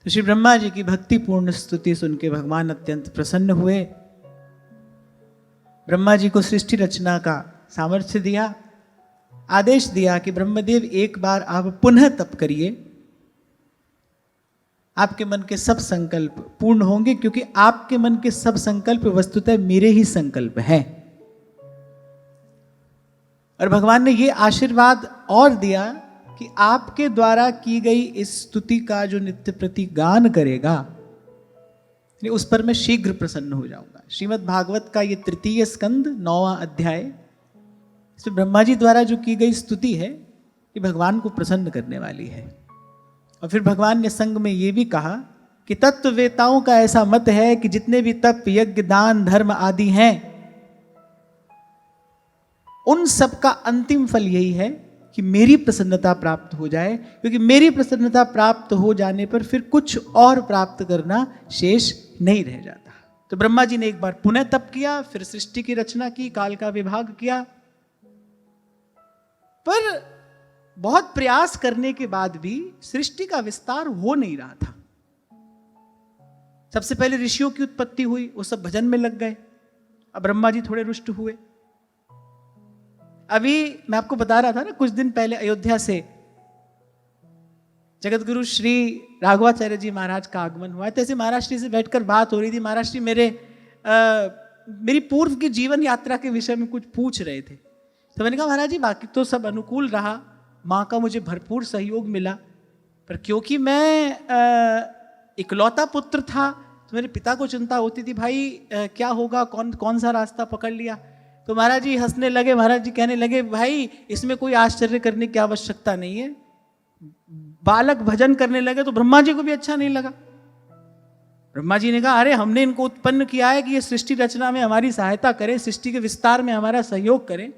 तो श्री ब्रह्मा जी की भक्तिपूर्ण स्तुति सुन के भगवान अत्यंत प्रसन्न हुए। ब्रह्मा जी को सृष्टि रचना का सामर्थ्य दिया, आदेश दिया कि ब्रह्मदेव एक बार आप पुनः तप करिए, आपके मन के सब संकल्प पूर्ण होंगे, क्योंकि आपके मन के सब संकल्प वस्तुतः मेरे ही संकल्प हैं। और भगवान ने ये आशीर्वाद और दिया कि आपके द्वारा की गई इस स्तुति का जो नित्य प्रति गान करेगा, उस पर मैं शीघ्र प्रसन्न हो जाऊंगा। श्रीमद् भागवत का ये 3 स्कंद 9वां अध्याय, इसमें ब्रह्मा जी द्वारा जो की गई स्तुति है ये भगवान को प्रसन्न करने वाली है। और फिर भगवान ने संग में ये भी कहा कि तत्ववेताओं का ऐसा मत है कि जितने भी तप यज्ञ दान धर्म आदि हैं, उन सब का अंतिम फल यही है कि मेरी प्रसन्नता प्राप्त हो जाए, क्योंकि मेरी प्रसन्नता प्राप्त हो जाने पर फिर कुछ और प्राप्त करना शेष नहीं रह जाता। तो ब्रह्मा जी ने एक बार पुनः तप किया, फिर सृष्टि की रचना की, काल का विभाग किया, पर बहुत प्रयास करने के बाद भी सृष्टि का विस्तार हो नहीं रहा था। सबसे पहले ऋषियों की उत्पत्ति हुई, वो सब भजन में लग गए। अब ब्रह्मा जी थोड़े रुष्ट हुए। अभी मैं आपको बता रहा था ना, कुछ दिन पहले अयोध्या से जगत गुरु श्री राघवाचार्य जी महाराज का आगमन हुआ। तो ऐसे महाराज श्री से बैठकर बात हो रही थी। महाराज श्री मेरी पूर्व की जीवन यात्रा के विषय में कुछ पूछ रहे थे। तो मैंने कहा महाराज जी बाकी तो सब अनुकूल रहा, माँ का मुझे भरपूर सहयोग मिला, पर क्योंकि मैं इकलौता पुत्र था तो मेरे पिता को चिंता होती थी, भाई क्या होगा, कौन सा रास्ता पकड़ लिया। तो महाराज जी हंसने लगे। महाराज जी कहने लगे, भाई इसमें कोई आश्चर्य करने की आवश्यकता नहीं है। बालक भजन करने लगे तो ब्रह्मा जी को भी अच्छा नहीं लगा। ब्रह्मा जी ने कहा, अरे हमने इनको उत्पन्न किया है कि ये सृष्टि रचना में हमारी सहायता करें, सृष्टि के विस्तार में हमारा सहयोग करें,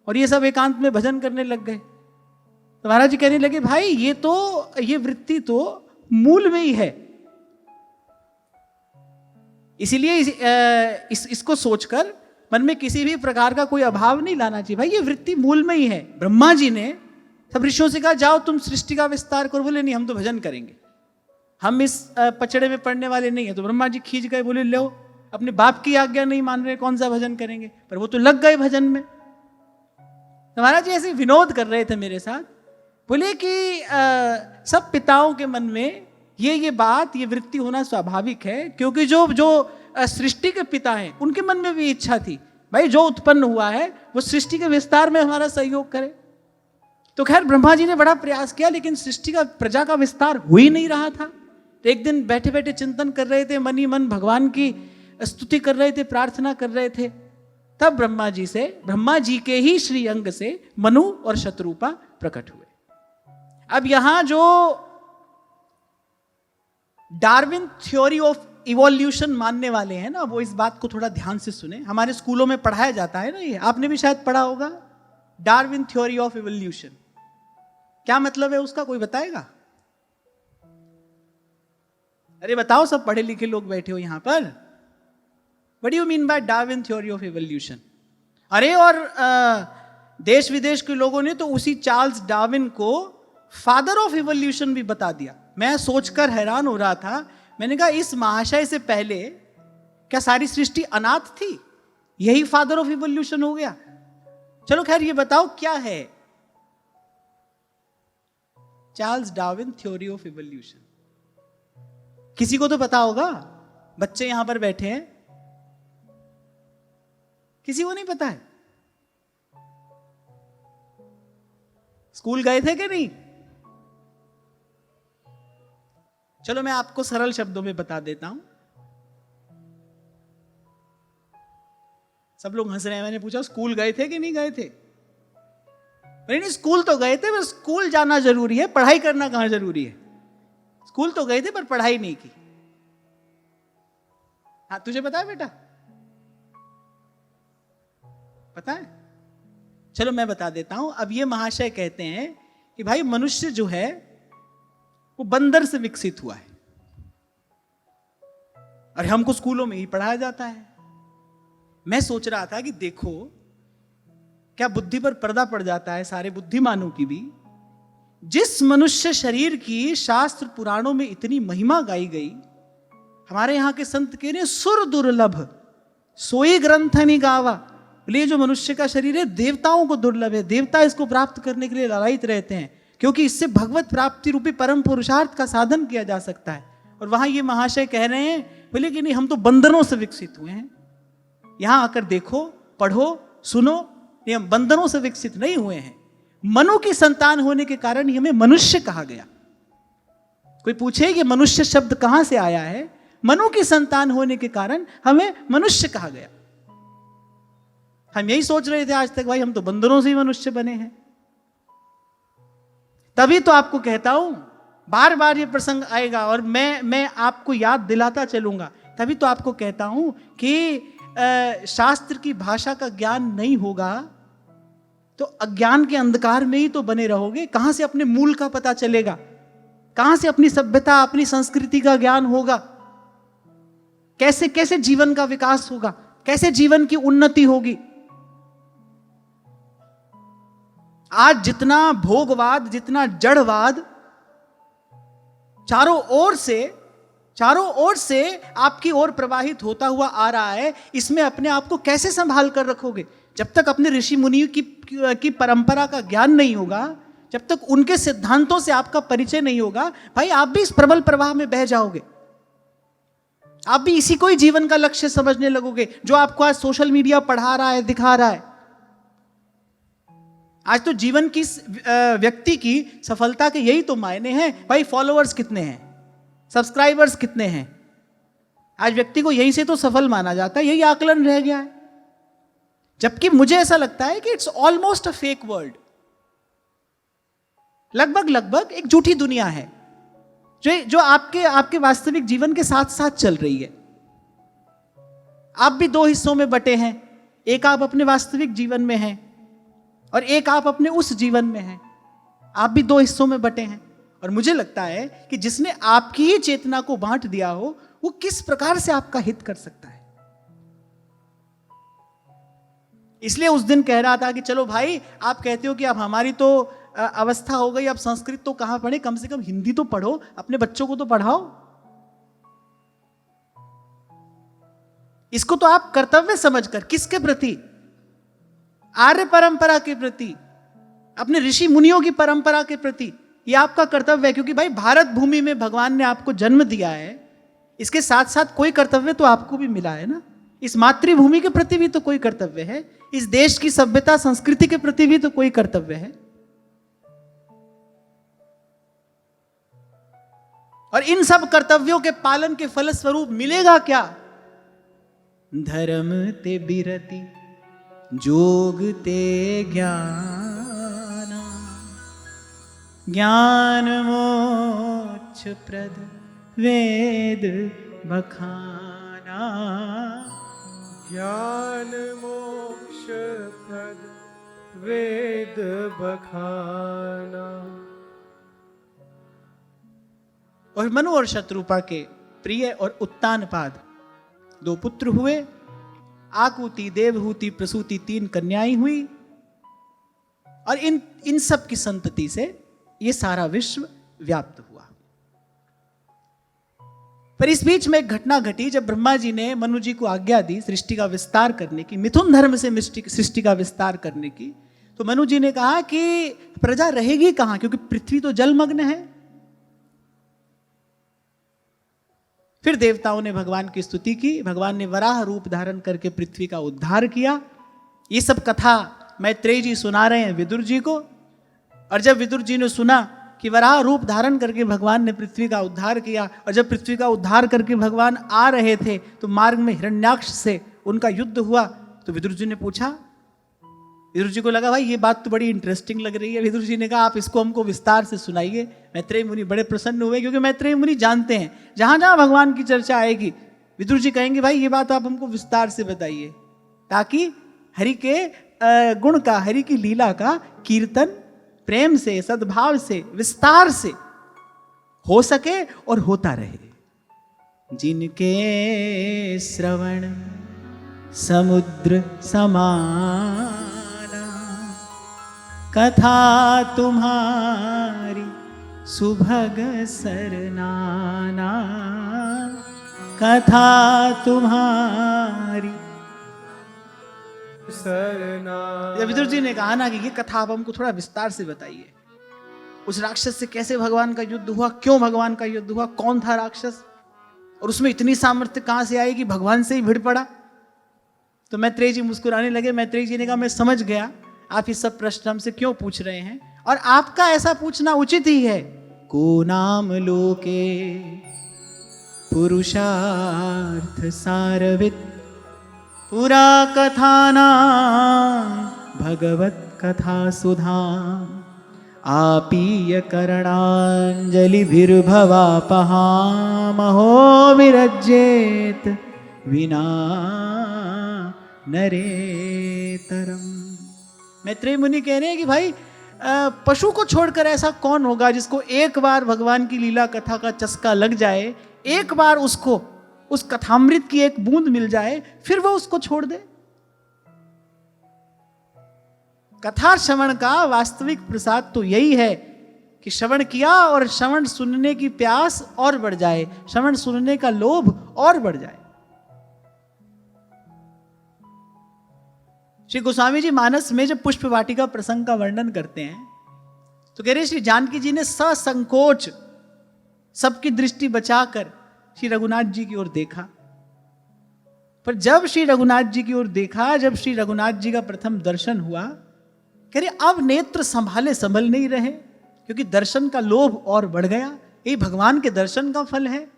और ये सब एकांत में भजन करने लग गए। तो महाराज जी कहने लगे, भाई ये वृत्ति तो मूल में ही है, इसीलिए इसको सोचकर मन में किसी भी प्रकार का कोई अभाव नहीं लाना चाहिए। भाई ये वृत्ति मूल में ही है। ब्रह्मा जी ने सब ऋषियों से कहा, जाओ तुम सृष्टि का विस्तार करो। बोले नहीं, हम तो भजन करेंगे, हम इस पचड़े में पड़ने वाले नहीं है। तो ब्रह्मा जी खींच गए, बोले लो, अपने बाप की आज्ञा नहीं मान रहे, कौन सा भजन करेंगे। पर वो तो लग गए भजन में। तो महाराज जी ऐसे विनोद कर रहे थे मेरे साथ। बोले कि सब पिताओं के मन में ये बात, ये वृत्ति होना स्वाभाविक है, क्योंकि जो सृष्टि के पिता हैं उनके मन में भी इच्छा थी, भाई जो उत्पन्न हुआ है वो सृष्टि के विस्तार में हमारा सहयोग करे। तो खैर ब्रह्मा जी ने बड़ा प्रयास किया, लेकिन सृष्टि का प्रजा का विस्तार हो ही नहीं रहा था। तो एक दिन बैठे बैठे चिंतन कर रहे थे, मन ही मन भगवान की स्तुति कर रहे थे, प्रार्थना कर रहे थे। तब ब्रह्मा जी के ही श्री अंग से मनु और शत्रुपा प्रकट हुए। अब यहां जो डार्विन थ्योरी ऑफ इवोल्यूशन मानने वाले हैं ना, वो इस बात को थोड़ा ध्यान से सुने। हमारे स्कूलों में पढ़ाया जाता है ना, ये आपने भी शायद पढ़ा होगा, डार्विन थ्योरी ऑफ इवोल्यूशन। क्या मतलब है उसका, कोई बताएगा? अरे बताओ, सब पढ़े लिखे लोग बैठे हो यहां पर। What do you mean by Darwin theory of evolution? अरे और देश विदेश के लोगों ने तो उसी चार्ल्स डार्विन को फादर ऑफ इवोल्यूशन भी बता दिया। मैं सोचकर हैरान हो रहा था, मैंने कहा इस महाशय से पहले क्या सारी सृष्टि अनाथ थी? यही फादर ऑफ इवोल्यूशन हो गया। चलो खैर, ये बताओ क्या है Charles Darwin theory of evolution? किसी को तो पता होगा, बच्चे यहां पर बैठे हैं, किसी को नहीं पता है? स्कूल गए थे कि नहीं? चलो मैं आपको सरल शब्दों में बता देता हूं। सब लोग हंस रहे हैं। मैंने पूछा स्कूल गए थे कि नहीं गए थे? नहीं, स्कूल तो गए थे, पर स्कूल जाना जरूरी है, पढ़ाई करना कहां जरूरी है। स्कूल तो गए थे पर पढ़ाई नहीं की। हाँ, तुझे पता है बेटा? पता है? चलो मैं बता देता हूं। अब ये महाशय कहते हैं कि भाई मनुष्य जो है वो बंदर से विकसित हुआ है, और हमको स्कूलों में ही पढ़ाया जाता है। मैं सोच रहा था कि देखो क्या बुद्धि पर पर्दा पड़ जाता है सारे बुद्धिमानों की भी, जिस मनुष्य शरीर की शास्त्र पुराणों में इतनी महिमा गाई गई, हमारे यहाँ के संत कह रहे सुर दुर्लभ सोई ग्रंथ नहीं गावा। बोले जो मनुष्य का शरीर है देवताओं को दुर्लभ है, देवता इसको प्राप्त करने के लिए ललायित रहते हैं, क्योंकि इससे भगवत प्राप्ति रूपी परम पुरुषार्थ का साधन किया जा सकता है। और वहां ये महाशय कह रहे हैं, बोले कि नहीं हम तो बंधनों से विकसित हुए हैं, यहां आकर देखो, पढ़ो, सुनो, ये हम बंधनों से विकसित नहीं हुए हैं। मनु की संतान होने के कारण ही हमें मनुष्य कहा गया। कोई पूछे कि मनुष्य शब्द कहां से आया है, मनु की संतान होने के कारण हमें मनुष्य कहा गया। हम यही सोच रहे थे आज तक, भाई हम तो बंदरों से ही मनुष्य बने हैं। तभी तो आपको कहता हूं, बार बार ये प्रसंग आएगा और मैं आपको याद दिलाता चलूंगा। तभी तो आपको कहता हूं कि शास्त्र की भाषा का ज्ञान नहीं होगा तो अज्ञान के अंधकार में ही तो बने रहोगे। कहां से अपने मूल का पता चलेगा, कहां से अपनी सभ्यता, अपनी संस्कृति का ज्ञान होगा, कैसे कैसे जीवन का विकास होगा, कैसे जीवन की उन्नति होगी। आज जितना भोगवाद, जितना जड़वाद चारों ओर से आपकी ओर प्रवाहित होता हुआ आ रहा है, इसमें अपने आप को कैसे संभाल कर रखोगे? जब तक अपने ऋषि मुनियों की परंपरा का ज्ञान नहीं होगा, जब तक उनके सिद्धांतों से आपका परिचय नहीं होगा, भाई आप भी इस प्रबल प्रवाह में बह जाओगे। आप भी इसी को ही जीवन का लक्ष्य समझने लगोगे, जो आपको आज सोशल मीडिया पढ़ा रहा है, दिखा रहा है। आज तो जीवन की व्यक्ति की सफलता के यही तो मायने हैं, भाई फॉलोअर्स कितने हैं, सब्सक्राइबर्स कितने हैं। आज व्यक्ति को यहीं से तो सफल माना जाता है, यही आकलन रह गया है। जबकि मुझे ऐसा लगता है कि it's almost a fake world. लगभग एक झूठी दुनिया है जो आपके वास्तविक जीवन के साथ साथ चल रही है। आप भी दो हिस्सों में बटे हैं, एक आप अपने वास्तविक जीवन में हैं और एक आप अपने उस जीवन में हैं। आप भी दो हिस्सों में बटे हैं। और मुझे लगता है कि जिसने आपकी ही चेतना को बांट दिया हो, वो किस प्रकार से आपका हित कर सकता है। इसलिए उस दिन कह रहा था कि चलो भाई, आप कहते हो कि अब हमारी तो अवस्था हो गई, अब संस्कृत तो कहां पढ़े, कम से कम हिंदी तो पढ़ो, अपने बच्चों को तो पढ़ाओ। इसको तो आप कर्तव्य समझकर, किसके प्रति? आर्य परंपरा के प्रति, अपने ऋषि मुनियों की परंपरा के प्रति यह आपका कर्तव्य है। क्योंकि भाई भारत भूमि में भगवान ने आपको जन्म दिया है, इसके साथ साथ कोई कर्तव्य तो आपको भी मिला है ना। इस मातृभूमि के प्रति भी तो कोई कर्तव्य है, इस देश की सभ्यता संस्कृति के प्रति भी तो कोई कर्तव्य है। और इन सब कर्तव्यों के पालन के फलस्वरूप मिलेगा क्या? धर्म ते बिरति जोग ते ज्ञान, ज्ञान मोक्ष प्रद वेद बखाना, ज्ञान मोक्ष प्रद वेद बखाना। और मनु और शत्रुपा के प्रिय और उत्तानपाद दो पुत्र हुए। आकुति, देवहूति, प्रसूति 3 कन्याएं हुई। और इन सब की संतति से ये सारा विश्व व्याप्त हुआ। पर इस बीच में एक घटना घटी, जब ब्रह्मा जी ने मनु जी को आज्ञा दी सृष्टि का विस्तार करने की, मिथुन धर्म से सृष्टि का विस्तार करने की, तो मनु जी ने कहा कि प्रजा रहेगी कहां, क्योंकि पृथ्वी तो जलमग्न है। फिर देवताओं ने भगवान की स्तुति की, भगवान ने वराह रूप धारण करके पृथ्वी का उद्धार किया। ये सब कथा मैत्रेय जी सुना रहे हैं विदुर जी को। और जब विदुर जी ने सुना कि वराह रूप धारण करके भगवान ने पृथ्वी का उद्धार किया, और जब पृथ्वी का उद्धार करके भगवान आ रहे थे तो मार्ग में हिरण्याक्ष से उनका युद्ध हुआ, तो विदुर जी ने पूछा, विदुर जी को लगा भाई ये बात तो बड़ी इंटरेस्टिंग लग रही है। विदुर जी ने कहा आप इसको हमको विस्तार से सुनाइए। मैत्रेय मुनि बड़े प्रसन्न हुए, क्योंकि मैत्रेय मुनि जानते हैं जहां जहां भगवान की चर्चा आएगी विदुर जी कहेंगे भाई ये बात आप हमको विस्तार से बताइए, ताकि हरि के गुण का, हरि की लीला का कीर्तन प्रेम से, सद्भाव से, विस्तार से हो सके और होता रहे। जिनके श्रवण समुद्र समान कथा तुम्हारी सुभग सरनाना, कथा तुम्हारी सरना। विदुर जी ने कहा ना कि ये कथा आप हमको थोड़ा विस्तार से बताइए, उस राक्षस से कैसे भगवान का युद्ध हुआ, क्यों भगवान का युद्ध हुआ, कौन था राक्षस, और उसमें इतनी सामर्थ्य कहां से आई कि भगवान से ही भिड़ पड़ा। तो मैत्रेय जी मुस्कुराने लगे। मैत्रेय जी ने कहा मैं समझ गया आप ये सब प्रश्न हमसे क्यों पूछ रहे हैं, और आपका ऐसा पूछना उचित ही है। को नाम लोके पुरुषार्थ सारवित, पुरा कथाना भगवत कथा सुधाम, आपीय करणांजलिभिर्भवापहामहो विरज्येत विना नरेतरम। मैत्रेय मुनि कह रहे हैं कि भाई पशु को छोड़कर ऐसा कौन होगा जिसको एक बार भगवान की लीला कथा का चस्का लग जाए, एक बार उसको उस कथामृत की एक बूंद मिल जाए, फिर वो उसको छोड़ दे। कथा श्रवण का वास्तविक प्रसाद तो यही है कि श्रवण किया और श्रवण सुनने की प्यास और बढ़ जाए, श्रवण सुनने का लोभ और बढ़ जाए। श्री गोस्वामी जी मानस में जब पुष्प वाटिका प्रसंग का वर्णन करते हैं तो कह रहे श्री जानकी जी ने ससंकोच सबकी दृष्टि बचाकर श्री रघुनाथ जी की ओर देखा। पर जब श्री रघुनाथ जी की ओर देखा, जब श्री रघुनाथ जी का प्रथम दर्शन हुआ, कह रहे अब नेत्र संभाले संभल नहीं रहे, क्योंकि दर्शन का लोभ और बढ़ गया। यही भगवान के दर्शन का फल है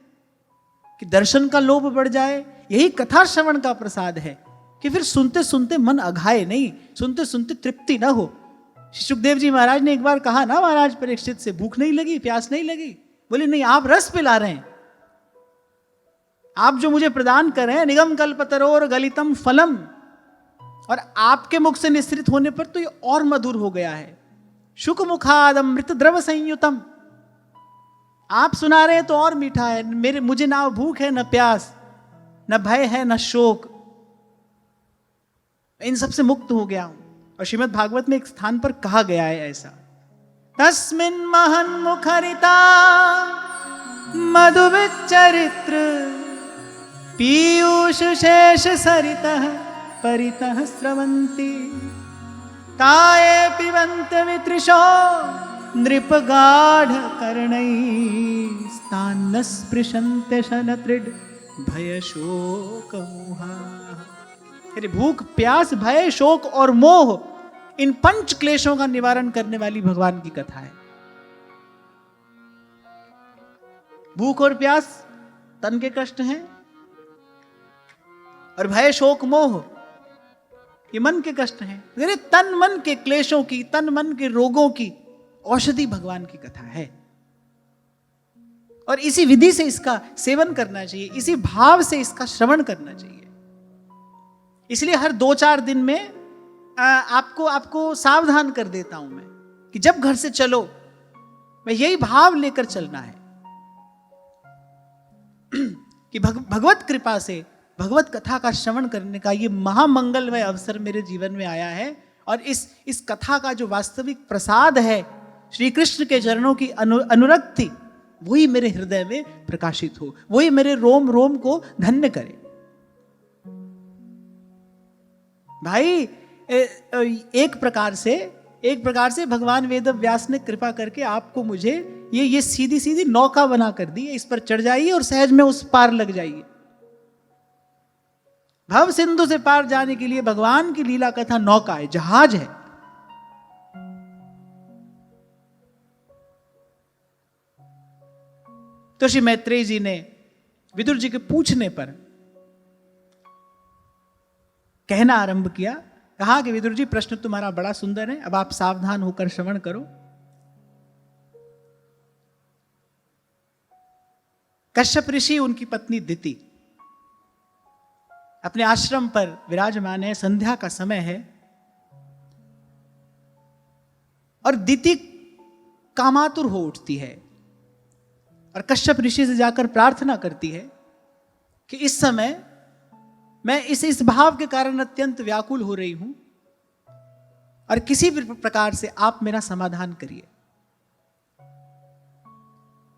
कि दर्शन का लोभ बढ़ जाए। यही कथा श्रवण का प्रसाद है कि फिर सुनते सुनते मन अघाए नहीं, सुनते सुनते तृप्ति ना हो। श्री सुखदेव जी महाराज ने एक बार कहा ना महाराज परीक्षित से, भूख नहीं लगी, प्यास नहीं लगी? बोले नहीं, आप रस पिला रहे हैं, आप जो मुझे प्रदान कर रहे हैं निगम कल्पतरोर गलितम फलम, और आपके मुख से निस्सृत होने पर तो ये और मधुर हो गया है। शुक मुखाद अमृत द्रव संयुतम, आप सुना रहे हैं तो और मीठा है। मुझे ना भूख है, न प्यास, न भय है, न शोक, इन सब से मुक्त हो गया हूं। और श्रीमद् भागवत में एक स्थान पर कहा गया है ऐसा, तस्मिन् महन मुखरिता मधुविचरित्र पीयूष शेष सरितः परितः स्रवन्ति, ताये पिबन्त वितृषो नृपगाढ़ कर्णैस्तान्न स्पृशन्ते शनत्रिड भय शोक मोहा। भूख प्यास भय शोक और मोह, इन पंच क्लेशों का निवारण करने वाली भगवान की कथा है। भूख और प्यास तन के कष्ट हैं, और भय शोक मोह ये मन के कष्ट हैं। मेरे तन मन के क्लेशों की, तन मन के रोगों की औषधि भगवान की कथा है, और इसी विधि से इसका सेवन करना चाहिए, इसी भाव से इसका श्रवण करना चाहिए। इसलिए हर 2-4 दिन में आपको सावधान कर देता हूं मैं कि जब घर से चलो मैं यही भाव लेकर चलना है कि भगवत कृपा से भगवत कथा का श्रवण करने का ये महामंगलमय अवसर मेरे जीवन में आया है, और इस कथा का जो वास्तविक प्रसाद है, श्री कृष्ण के चरणों की अनुरक्ति, वही मेरे हृदय में प्रकाशित हो, वही मेरे रोम रोम को धन्य करे। भाई एक प्रकार से भगवान वेद व्यास ने कृपा करके आपको मुझे ये सीधी सीधी नौका बना कर दी है। इस पर चढ़ जाइए और सहज में उस पार लग जाइए। भव सिंधु से पार जाने के लिए भगवान की लीला कथा नौका है, जहाज है। तो श्री मैत्रेय जी ने विदुर जी के पूछने पर कहना आरंभ किया। कहा कि विदुर जी प्रश्न तुम्हारा बड़ा सुंदर है, अब आप सावधान होकर श्रवण करो। कश्यप ऋषि, उनकी पत्नी दिति अपने आश्रम पर विराजमान है, संध्या का समय है, और दिति कामातुर हो उठती है और कश्यप ऋषि से जाकर प्रार्थना करती है कि इस समय मैं इस भाव के कारण अत्यंत व्याकुल हो रही हूं, और किसी भी प्रकार से आप मेरा समाधान करिए।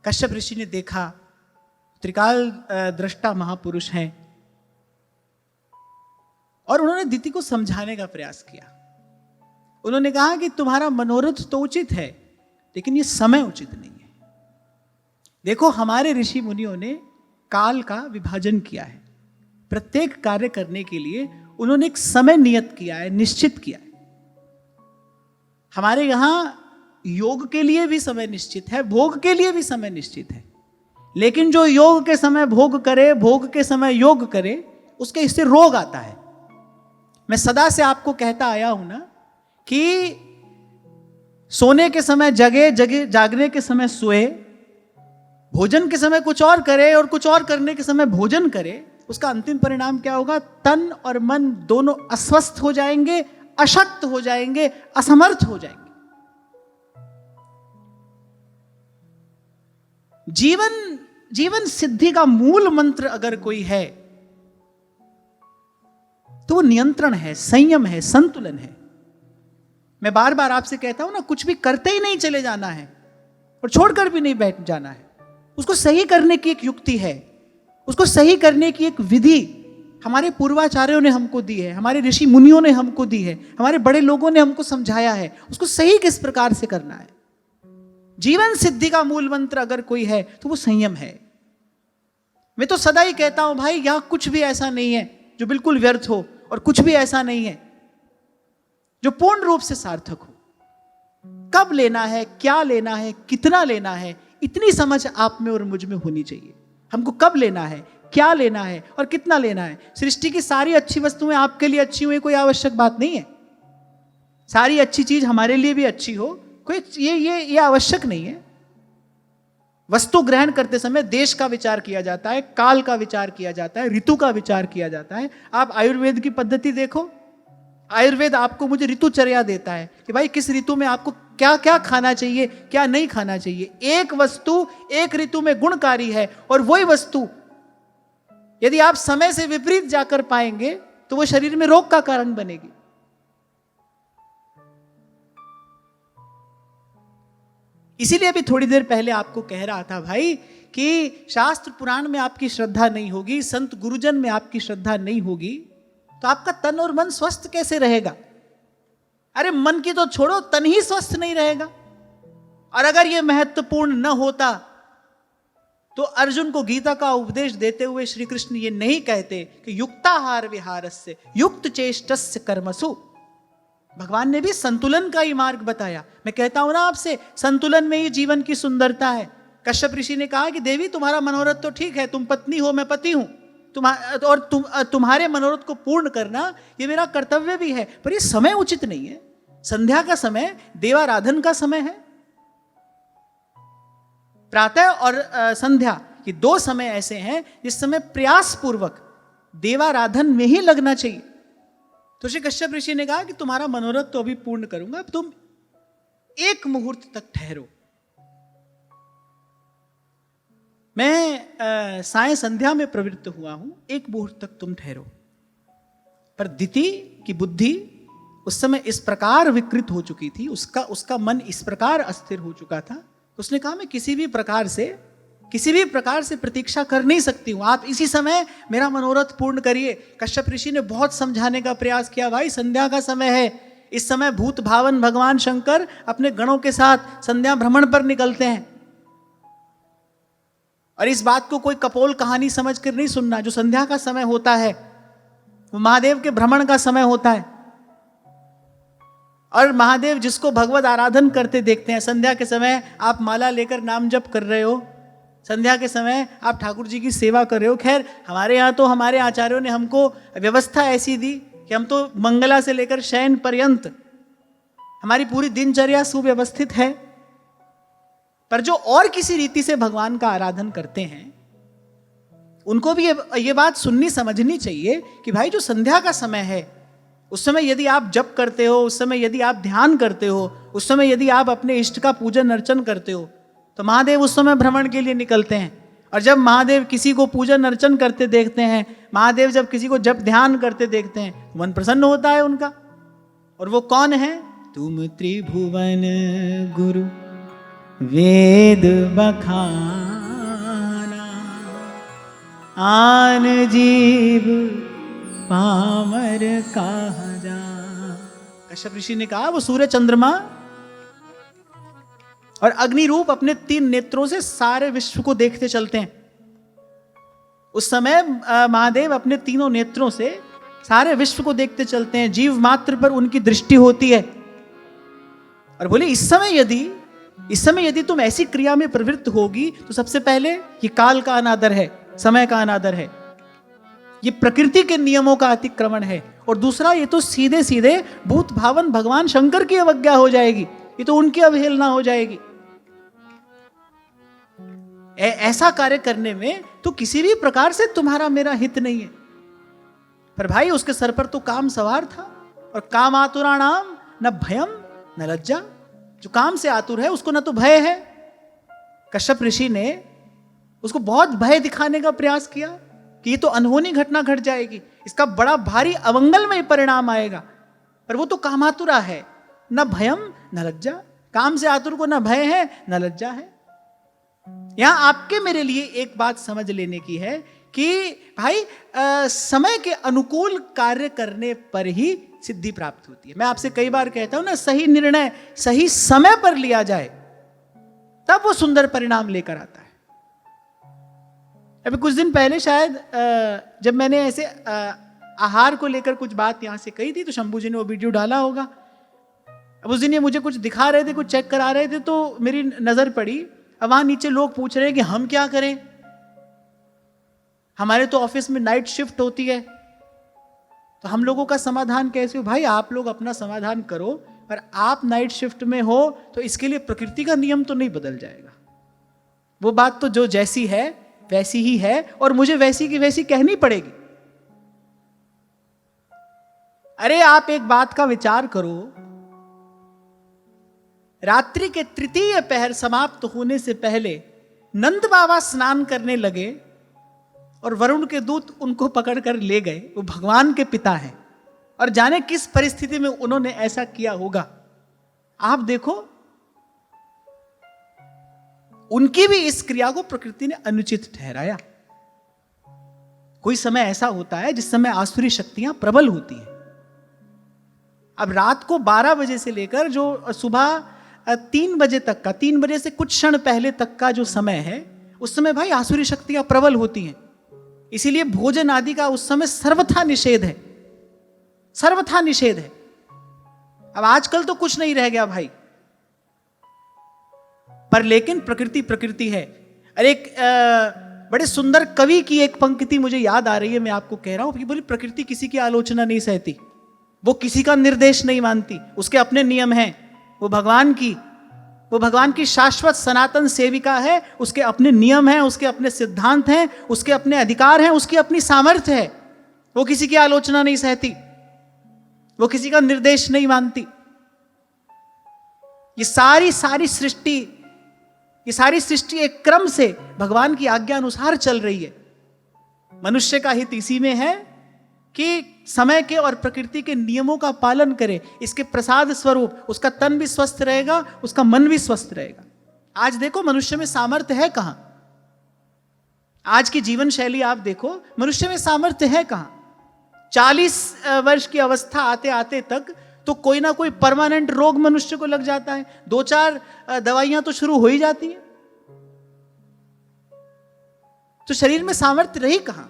कश्यप ऋषि ने देखा त्रिकाल दृष्टा महापुरुष हैं और उन्होंने दिति को समझाने का प्रयास किया। उन्होंने कहा कि तुम्हारा मनोरथ तो उचित है, लेकिन ये समय उचित नहीं है। देखो, हमारे ऋषि मुनियों ने काल का विभाजन किया है। प्रत्येक कार्य करने के लिए उन्होंने एक समय नियत किया है, निश्चित किया है। हमारे यहां योग के लिए भी समय निश्चित है, भोग के लिए भी समय निश्चित है, लेकिन जो योग के समय भोग करे, भोग के समय योग करे, उसके इससे रोग आता है। मैं सदा से आपको कहता आया हूं ना कि सोने के समय जगे, जागने के समय सोए, भोजन के समय कुछ और करे और कुछ और करने के समय भोजन करे, उसका अंतिम परिणाम क्या होगा? तन और मन दोनों अस्वस्थ हो जाएंगे, अशक्त हो जाएंगे, असमर्थ हो जाएंगे। जीवन सिद्धि का मूल मंत्र अगर कोई है तो वो नियंत्रण है, संयम है, संतुलन है। मैं बार बार आपसे कहता हूं ना, कुछ भी करते ही नहीं चले जाना है और छोड़कर भी नहीं बैठ जाना है। उसको सही करने की एक युक्ति है, उसको सही करने की एक विधि हमारे पूर्वाचार्यों ने हमको दी है, हमारे ऋषि मुनियों ने हमको दी है, हमारे बड़े लोगों ने हमको समझाया है। उसको सही किस प्रकार से करना है। जीवन सिद्धि का मूल मंत्र अगर कोई है तो वो संयम है। मैं तो सदा ही कहता हूं भाई, यहां कुछ भी ऐसा नहीं है जो बिल्कुल व्यर्थ हो और कुछ भी ऐसा नहीं है जो पूर्ण रूप से सार्थक हो। कब लेना है, क्या लेना है, कितना लेना है, इतनी समझ आप में और मुझ में होनी चाहिए। हमको कब लेना है, क्या लेना है और कितना लेना है। सृष्टि की सारी अच्छी वस्तुएं आपके लिए अच्छी हुई कोई आवश्यक बात नहीं है। सारी अच्छी चीज हमारे लिए भी अच्छी हो, कोई ये आवश्यक नहीं है। वस्तु ग्रहण करते समय देश का विचार किया जाता है, काल का विचार किया जाता है, ऋतु का विचार किया जाता है। आप आयुर्वेद की पद्धति देखो, आयुर्वेद आपको मुझे ऋतुचर्या देता है कि भाई किस ऋतु में आपको क्या क्या खाना चाहिए, क्या नहीं खाना चाहिए। एक वस्तु एक ऋतु में गुणकारी है और वही वस्तु यदि आप समय से विपरीत जाकर पाएंगे तो वो शरीर में रोग का कारण बनेगी। इसीलिए अभी थोड़ी देर पहले आपको कह रहा था भाई कि शास्त्र पुराण में आपकी श्रद्धा नहीं होगी, संत गुरुजन में आपकी श्रद्धा नहीं होगी, तो आपका तन और मन स्वस्थ कैसे रहेगा। अरे मन की तो छोड़ो, तन ही स्वस्थ नहीं रहेगा। और अगर यह महत्वपूर्ण न होता तो अर्जुन को गीता का उपदेश देते हुए श्री कृष्ण ये नहीं कहते कि युक्ताहार विहारस्य युक्त चेष्टस्य कर्मसु। भगवान ने भी संतुलन का ही मार्ग बताया। मैं कहता हूं ना आपसे, संतुलन में ही जीवन की सुंदरता है। कश्यप ऋषि ने कहा कि देवी तुम्हारा मनोरथ तो ठीक है, तुम पत्नी हो, मैं पति हूं, तुम्हारे मनोरथ को पूर्ण करना ये मेरा कर्तव्य भी है, पर ये समय उचित नहीं है। संध्या का समय देवाराधन का समय है। प्रातः और संध्या ये दो समय ऐसे हैं जिस समय प्रयास पूर्वक देवाराधन में ही लगना चाहिए। तो श्री कश्यप ऋषि ने कहा कि तुम्हारा मनोरथ तो अभी पूर्ण करूंगा, अब तुम एक मुहूर्त तक ठहरो। मैं साय संध्या में प्रवृत्त हुआ हूं, एक मुहूर्त तक तुम ठहरो। पर दिति की बुद्धि उस समय इस प्रकार विकृत हो चुकी थी, उसका मन इस प्रकार अस्थिर हो चुका था, उसने कहा मैं किसी भी प्रकार से प्रतीक्षा कर नहीं सकती हूं, आप इसी समय मेरा मनोरथ पूर्ण करिए। कश्यप ऋषि ने बहुत समझाने का प्रयास किया, भाई संध्या का समय है, इस समय भूत भावन भगवान शंकर अपने गणों के साथ संध्या भ्रमण पर निकलते हैं। और इस बात को कोई कपोल कहानी समझकर नहीं सुनना। जो संध्या का समय होता है वो महादेव के भ्रमण का समय होता है। और महादेव जिसको भगवत आराधन करते देखते हैं, संध्या के समय आप माला लेकर नाम जप कर रहे हो, संध्या के समय आप ठाकुर जी की सेवा कर रहे हो। खैर हमारे यहाँ तो हमारे आचार्यों ने हमको व्यवस्था ऐसी दी कि हम तो मंगला से लेकर शयन पर्यंत हमारी पूरी दिनचर्या सुव्यवस्थित है। पर जो और किसी रीति से भगवान का आराधन करते हैं उनको भी ये बात सुननी समझनी चाहिए कि भाई जो संध्या का समय है उस समय यदि आप जप करते हो, उस समय यदि आप ध्यान करते हो, उस समय यदि आप अपने इष्ट का पूजन अर्चन करते हो तो महादेव उस समय भ्रमण के लिए निकलते हैं। और जब महादेव किसी को पूजन अर्चन करते देखते हैं, महादेव जब किसी को जप ध्यान करते देखते हैं, मन प्रसन्न होता है उनका। और वो कौन है? तुम त्रिभुवन गुरु वेद बखाना, आन जीव पामर कहा जा। कश्यप ऋषि ने कहा वो सूर्य चंद्रमा और अग्नि रूप अपने 3 नेत्रों से सारे विश्व को देखते चलते हैं। उस समय महादेव अपने 3 नेत्रों से सारे विश्व को देखते चलते हैं, जीव मात्र पर उनकी दृष्टि होती है। और बोले इस समय यदि तुम ऐसी क्रिया में प्रवृत्त होगी तो सबसे पहले ये काल का अनादर है, समय का अनादर है, ये प्रकृति के नियमों का अतिक्रमण है, और दूसरा ये तो सीधे सीधे भूत भावन भगवान शंकर की अवज्ञा हो जाएगी, ये तो उनकी अवहेलना हो जाएगी। ऐसा कार्य करने में तो किसी भी प्रकार से तुम्हारा मेरा हित नहीं है। पर भाई उसके सर पर तो काम सवार था, और काम आतुराणाम न भयम न लज्जा। जो काम से आतुर है उसको न तो भय है। कश्यप ऋषि ने उसको बहुत भय दिखाने का प्रयास किया कि ये तो अनहोनी घटना घट जाएगी, इसका बड़ा भारी अमंगलमय परिणाम आएगा, पर वो तो कामातुरा है, न भयम न लज्जा। काम से आतुर को न भय है न लज्जा है। यहां आपके मेरे लिए एक बात समझ लेने की है कि भाई समय के अनुकूल कार्य करने पर ही सिद्धि प्राप्त होती है। मैं आपसे कई बार कहता हूं ना, सही निर्णय सही समय पर लिया जाए तब वो सुंदर परिणाम लेकर आता है। अभी कुछ दिन पहले शायद जब मैंने ऐसे आहार को लेकर कुछ बात यहां से कही थी तो शंभू जी ने वो वीडियो डाला होगा। अब उस दिन ये मुझे कुछ दिखा रहे थे, कुछ चेक करा रहे थे, तो मेरी नजर पड़ी। अब वहां नीचे लोग पूछ रहे हैं कि हम क्या करें, हमारे तो ऑफिस में नाइट शिफ्ट होती है, तो हम लोगों का समाधान कैसे हो। भाई आप लोग अपना समाधान करो, पर आप नाइट शिफ्ट में हो तो इसके लिए प्रकृति का नियम तो नहीं बदल जाएगा। वो बात तो जो जैसी है वैसी ही है, और मुझे वैसी की वैसी कहनी पड़ेगी। अरे आप एक बात का विचार करो, रात्रि के तृतीय पहर समाप्त होने से पहले नंद बाबा स्नान करने लगे और वरुण के दूत उनको पकड़कर ले गए। वो भगवान के पिता हैं, और जाने किस परिस्थिति में उन्होंने ऐसा किया होगा। आप देखो, उनकी भी इस क्रिया को प्रकृति ने अनुचित ठहराया। कोई समय ऐसा होता है जिस समय आसुरी शक्तियां प्रबल होती हैं। अब रात को 12 बजे से लेकर जो सुबह 3 बजे तक का, 3 बजे से कुछ क्षण पहले तक का जो समय है, उस समय भाई आसुरी शक्तियां प्रबल होती हैं। इसीलिए भोजन आदि का उस समय सर्वथा निषेध है, सर्वथा निषेध है। अब आजकल तो कुछ नहीं रह गया भाई, पर लेकिन प्रकृति प्रकृति है। अरे एक बड़े सुंदर कवि की एक पंक्ति मुझे याद आ रही है, मैं आपको कह रहा हूं कि बोली प्रकृति किसी की आलोचना नहीं सहती, वो किसी का निर्देश नहीं मानती, उसके अपने नियम हैं। वो भगवान की शाश्वत सनातन सेविका है, उसके अपने नियम हैं, उसके अपने सिद्धांत हैं, उसके अपने अधिकार हैं, उसकी अपनी सामर्थ्य है। वो किसी की आलोचना नहीं सहती, वो किसी का निर्देश नहीं मानती। ये सारी सृष्टि एक क्रम से भगवान की आज्ञा अनुसार चल रही है। मनुष्य का हित इसी में है कि समय के और प्रकृति के नियमों का पालन करे। इसके प्रसाद स्वरूप उसका तन भी स्वस्थ रहेगा, उसका मन भी स्वस्थ रहेगा। आज देखो मनुष्य में सामर्थ्य है कहां? आज की जीवन शैली आप देखो, मनुष्य में सामर्थ्य है कहां? 40 वर्ष की अवस्था आते आते तक तो कोई ना कोई परमानेंट रोग मनुष्य को लग जाता है, 2-4 दवाइयां तो शुरू हो ही जाती हैं। तो शरीर में सामर्थ्य रही कहां?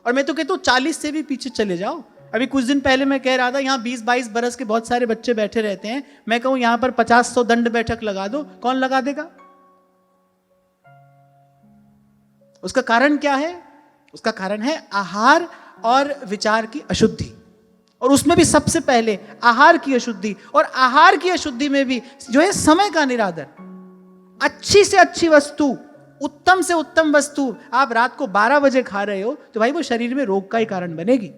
और मैं तो कहता हूं 40 से भी पीछे चले जाओ। अभी कुछ दिन पहले मैं कह रहा था, यहां 20-22 बरस के बहुत सारे बच्चे बैठे रहते हैं। मैं कहूं यहां पर 50-100 दंड बैठक लगा दो, कौन लगा देगा? उसका कारण क्या है? उसका कारण है आहार और विचार की अशुद्धि, और उसमें भी सबसे पहले आहार की अशुद्धि। और आहार की अशुद्धि में भी जो है समय का निरादर। अच्छी से अच्छी वस्तु, उत्तम से उत्तम वस्तु आप रात को 12 बजे खा रहे हो तो भाई वो शरीर में रोग का ही कारण बनेगी।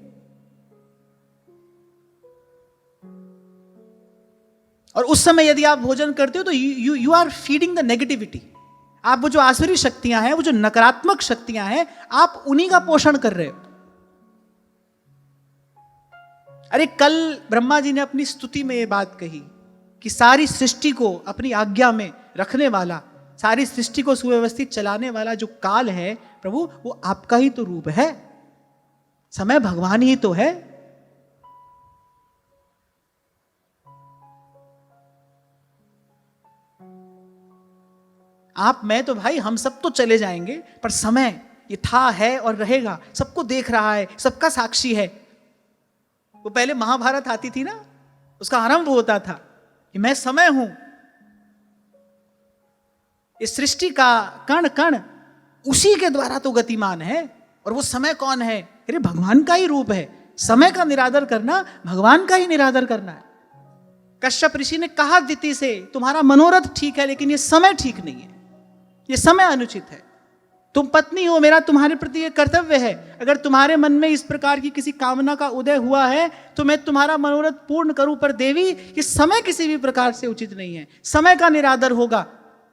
और उस समय यदि आप भोजन करते हो तो you are feeding the negativity. आप वो जो आसुरी शक्तियां हैं, वो जो नकारात्मक शक्तियां हैं, आप उन्हीं का पोषण कर रहे हो। अरे कल ब्रह्मा जी ने अपनी स्तुति में ये बात कही कि सारी सृष्टि को अपनी आज्ञा में रखने वाला, सारी सृष्टि को सुव्यवस्थित चलाने वाला जो काल है प्रभु, वो आपका ही तो रूप है। समय भगवान ही तो है। आप मैं तो भाई हम सब तो चले जाएंगे, पर समय ये था, है और रहेगा, सबको देख रहा है, सबका साक्षी है। वो पहले महाभारत आती थी ना, उसका आरंभ होता था कि मैं समय हूं। इस सृष्टि का कण कण उसी के द्वारा तो गतिमान है। और वो समय कौन है? अरे भगवान का ही रूप है। समय का निरादर करना भगवान का ही निरादर करना है। कश्यप ऋषि ने कहा दिति से, तुम्हारा मनोरथ ठीक है लेकिन ये समय ठीक नहीं है, ये समय अनुचित है। तुम पत्नी हो, मेरा तुम्हारे प्रति ये कर्तव्य है। अगर तुम्हारे मन में इस प्रकार की किसी कामना का उदय हुआ है तो मैं तुम्हारा मनोरथ पूर्ण करूं, पर देवी ये समय किसी भी प्रकार से उचित नहीं है। समय का निरादर होगा,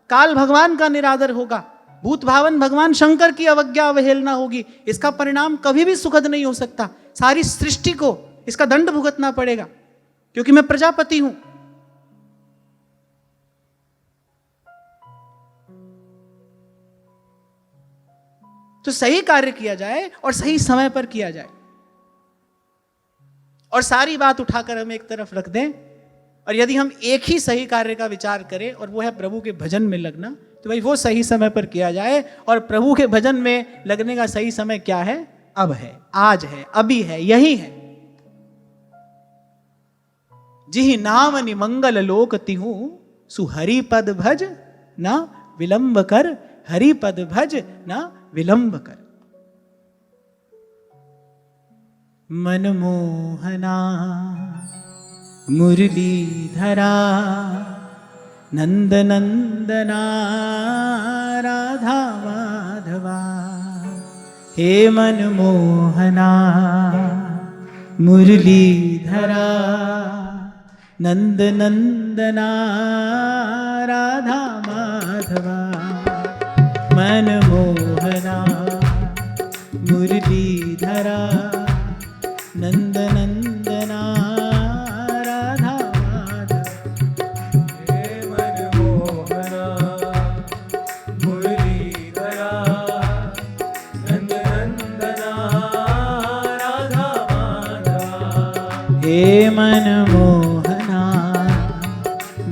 काल भगवान का निरादर होगा, भूत भावन भगवान शंकर की अवज्ञा अवहेलना होगी। इसका परिणाम कभी भी सुखद नहीं हो सकता। सारी सृष्टि को इसका दंड भुगतना पड़ेगा, क्योंकि मैं प्रजापति हूं। तो सही कार्य किया जाए और सही समय पर किया जाए, और सारी बात उठाकर हम एक तरफ रख दें। और यदि हम एक ही सही कार्य का विचार करें और वो है प्रभु के भजन में लगना, तो भाई वो सही समय पर किया जाए। और प्रभु के भजन में लगने का सही समय क्या है? अब है, आज है, अभी है, यही है। जिहि नाम निमंगल लोक तिहु, सुहरि पद भज ना विलंब कर, हरि पद भज ना विलंब कर। मनमोहना मुरलीधरा नंदनंदना राधा माधवा। हे मनमोहना मुरलीधरा नंदनंदना राधा माधवा। मनमोहना मुरलीधरा नंदनंदना राधा माधवा। हे मनमोहना मुरलीधरा नंदनंदना राधा माधवा। हे मनमोहना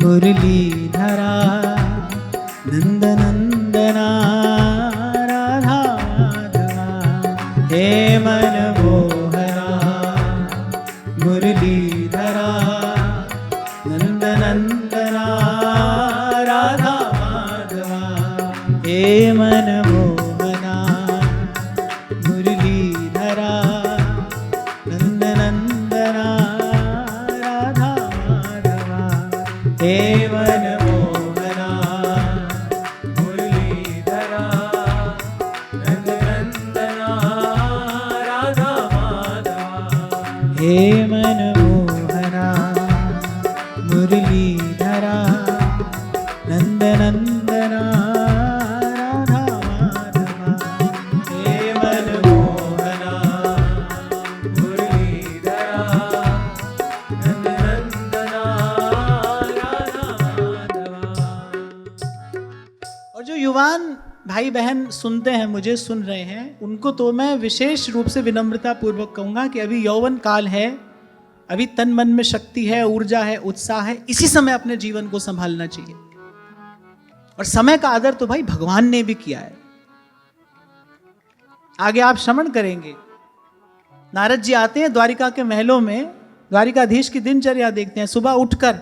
मुरलीधरा नंदनंदना राधा माधवा। हे मनमोहना मुरलीधरा नंदनंदना राधा माधवा। हे मनमोहना मुरलीधरा नंदनंदना राधा माधवा। हे मनमोहना मुरलीधरा नंदनंदना राधा माधवा। हे मनमोहना मुरलीधरा नंदनंदना राधा माधवा। हे मनमोहना मुरलीधरा नंदनंदना राधा माधवा। और जो युवान भाई बहन सुनते हैं, मुझे सुन रहे हैं, उनको तो मैं विशेष रूप से विनम्रता पूर्वक कहूंगा कि अभी यौवन काल है, अभी तन मन में शक्ति है, ऊर्जा है, उत्साह है, इसी समय अपने जीवन को संभालना चाहिए। और समय का आदर तो भाई भगवान ने भी किया है। आगे आप श्रवण करेंगे, नारद जी आते हैं द्वारिका के महलों में, द्वारिकाधीश की दिनचर्या देखते हैं। सुबह उठकर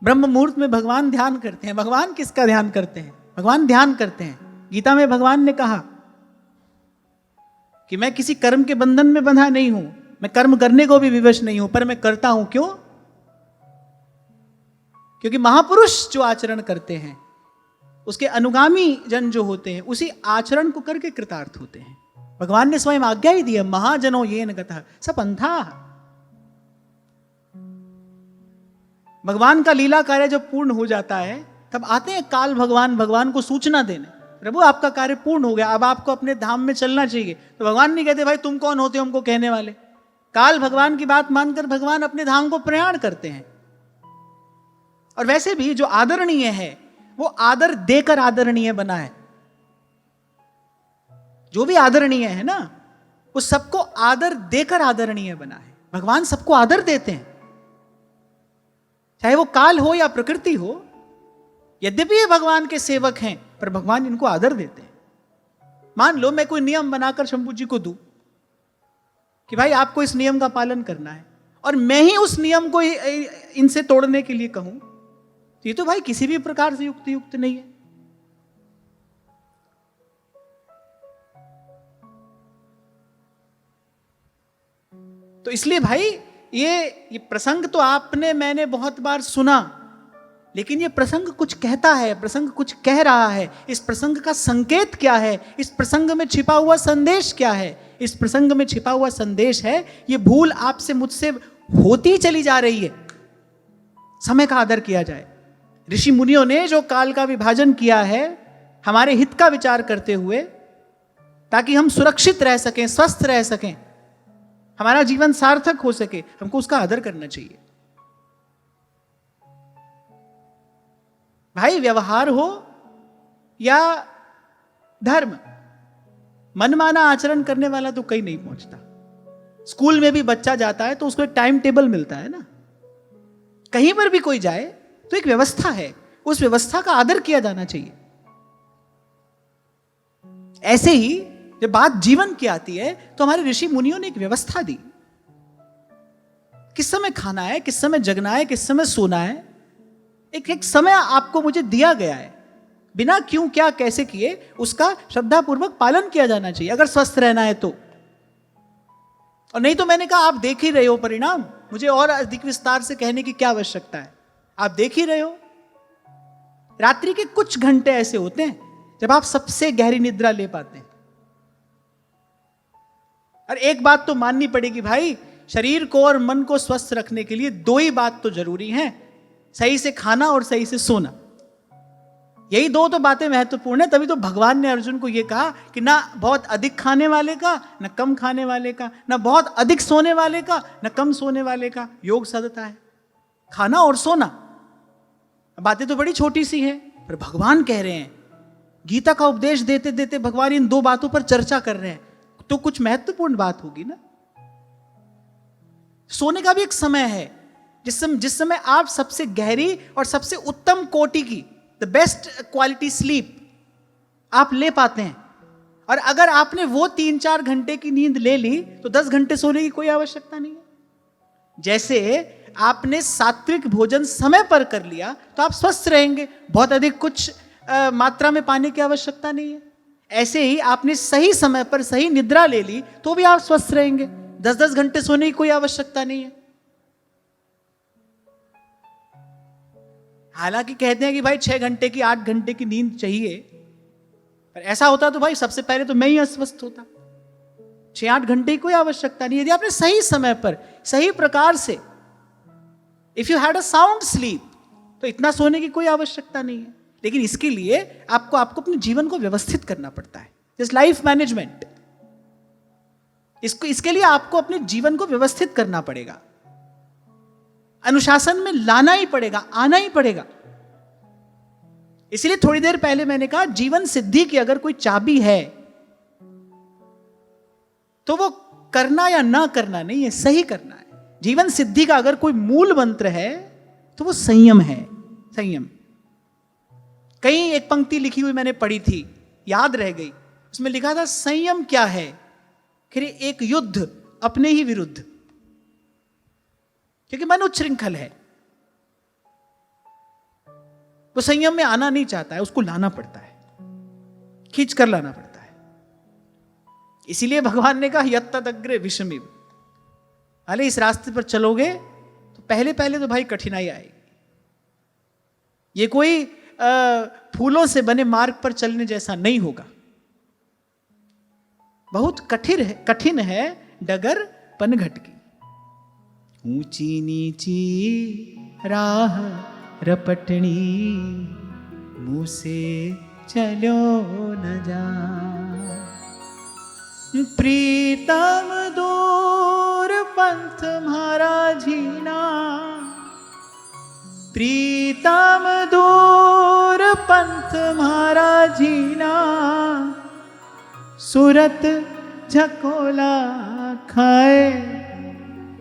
ब्रह्म मुहूर्त में भगवान ध्यान करते हैं। भगवान किसका ध्यान करते हैं? भगवान ध्यान करते हैं। गीता में भगवान ने कहा कि मैं किसी कर्म के बंधन में बंधा नहीं हूं, मैं कर्म करने को भी विवश नहीं हूं, पर मैं करता हूं। क्यों? क्योंकि महापुरुष जो आचरण करते हैं, उसके अनुगामी जन जो होते हैं, उसी आचरण को करके कृतार्थ होते हैं। भगवान ने स्वयं आज्ञा ही दी है, महाजनो येन गतः स पंथाः। भगवान का लीला कार्य जब पूर्ण हो जाता है, तब आते हैं काल भगवान, भगवान को सूचना देने, प्रभु आपका कार्य पूर्ण हो गया, अब आपको अपने धाम में चलना चाहिए। तो भगवान नहीं कहते भाई तुम कौन होते हो हमको कहने वाले। काल भगवान की बात मानकर भगवान अपने धाम को प्रयाण करते हैं। और वैसे भी जो आदरणीय है वो आदर देकर आदरणीय बना है। जो भी आदरणीय है ना, वो सबको आदर देकर आदरणीय बना है। भगवान सबको आदर देते हैं, चाहे वो काल हो या प्रकृति हो। यद्यपि ये भगवान के सेवक हैं, पर भगवान इनको आदर देते हैं। मान लो मैं कोई नियम बनाकर शंभू जी को दूं कि भाई आपको इस नियम का पालन करना है, और मैं ही उस नियम को इनसे तोड़ने के लिए कहूं, तो ये तो भाई किसी भी प्रकार से युक्त नहीं है। तो इसलिए भाई ये प्रसंग तो आपने मैंने बहुत बार सुना, लेकिन ये प्रसंग कुछ कहता है, प्रसंग कुछ कह रहा है। इस प्रसंग का संकेत क्या है? इस प्रसंग में छिपा हुआ संदेश क्या है? इस प्रसंग में छिपा हुआ संदेश है, ये भूल आपसे मुझसे होती चली जा रही है। समय का आदर किया जाए। ऋषि मुनियों ने जो काल का विभाजन किया है हमारे हित का विचार करते हुए, ताकि हम सुरक्षित रह सकें, स्वस्थ रह सकें, हमारा जीवन सार्थक हो सके, हमको उसका आदर करना चाहिए। भाई व्यवहार हो या धर्म, मनमाना आचरण करने वाला तो कहीं नहीं पहुंचता। स्कूल में भी बच्चा जाता है तो उसको एक टाइम टेबल मिलता है ना। कहीं पर भी कोई जाए तो एक व्यवस्था है, उस व्यवस्था का आदर किया जाना चाहिए। ऐसे ही जब बात जीवन की आती है तो हमारे ऋषि मुनियों ने एक व्यवस्था दी। किस समय खाना है, किस समय जगना है, किस समय सोना है, एक समय आपको मुझे दिया गया है। बिना क्यों क्या कैसे किए उसका श्रद्धापूर्वक पालन किया जाना चाहिए, अगर स्वस्थ रहना है तो। और नहीं तो मैंने कहा आप देख ही रहे हो परिणाम, मुझे और अधिक विस्तार से कहने की क्या आवश्यकता है। आप देख ही रहे हो, रात्रि के कुछ घंटे ऐसे होते हैं जब आप सबसे गहरी निद्रा ले पाते हैं। और एक बात तो माननी पड़ेगी भाई, शरीर को और मन को स्वस्थ रखने के लिए दो ही बात तो जरूरी हैं, सही से खाना और सही से सोना। यही दो तो बातें महत्वपूर्ण है। तभी तो भगवान ने अर्जुन को यह कहा कि ना बहुत अधिक खाने वाले का, ना कम खाने वाले का, ना बहुत अधिक सोने वाले का, ना कम सोने वाले का योग साधता है। खाना और सोना, बातें तो बड़ी छोटी सी हैं, पर भगवान कह रहे हैं, गीता का उपदेश देते देते भगवान इन दो बातों पर चर्चा कर रहे हैं, तो कुछ महत्वपूर्ण बात होगी ना। सोने का भी एक समय है जिस समय आप सबसे गहरी और सबसे उत्तम कोटि की, द बेस्ट क्वालिटी स्लीप आप ले पाते हैं। और अगर आपने वो 3-4 घंटे की नींद ले ली तो 10 घंटे सोने की कोई आवश्यकता नहीं है। जैसे आपने सात्विक भोजन समय पर कर लिया तो आप स्वस्थ रहेंगे, बहुत अधिक कुछ मात्रा में पाने की आवश्यकता नहीं है। ऐसे ही आपने सही समय पर सही निद्रा ले ली तो भी आप स्वस्थ रहेंगे, 10-10 घंटे सोने की कोई आवश्यकता नहीं है। हालांकि कहते हैं कि भाई 6 घंटे की 8 घंटे की नींद चाहिए, पर ऐसा होता तो भाई सबसे पहले तो मैं ही अस्वस्थ होता। 6-8 घंटे की कोई आवश्यकता नहीं। यदि आपने सही समय पर सही प्रकार से, if you had a sound sleep, तो इतना सोने की कोई आवश्यकता नहीं है। लेकिन इसके लिए आपको अपने जीवन को व्यवस्थित करना पड़ता है, जैसे लाइफ मैनेजमेंट। इसके लिए आपको अपने जीवन को व्यवस्थित करना पड़ेगा, अनुशासन में लाना ही पड़ेगा, आना ही पड़ेगा। इसलिए थोड़ी देर पहले मैंने कहा, जीवन सिद्धि की अगर कोई चाबी है तो वो करना या ना करना नहीं है, सही करना है। जीवन सिद्धि का अगर कोई मूल मंत्र है तो वो संयम है। संयम, कहीं एक पंक्ति लिखी हुई मैंने पढ़ी थी, याद रह गई। उसमें लिखा था, संयम क्या है? फिर एक युद्ध अपने ही विरुद्ध, क्योंकि मन उच्छृंखल है, वो संयम में आना नहीं चाहता है, उसको लाना पड़ता है, खींच कर लाना पड़ता है। इसीलिए भगवान ने कहा, यत्तदग्रे विषमिव। अरे इस रास्ते पर चलोगे तो पहले पहले तो भाई कठिनाई आएगी। ये कोई फूलों से बने मार्ग पर चलने जैसा नहीं होगा। बहुत कठिन है डगर पनघट की, ऊंची नीची राह रपटनी, मुंह से चलो न जा। प्रीतम दूर पंथ म्हारा झीना, प्रीत सीताम दूर पंथ मारा जीना, सूरत झकोला खाए,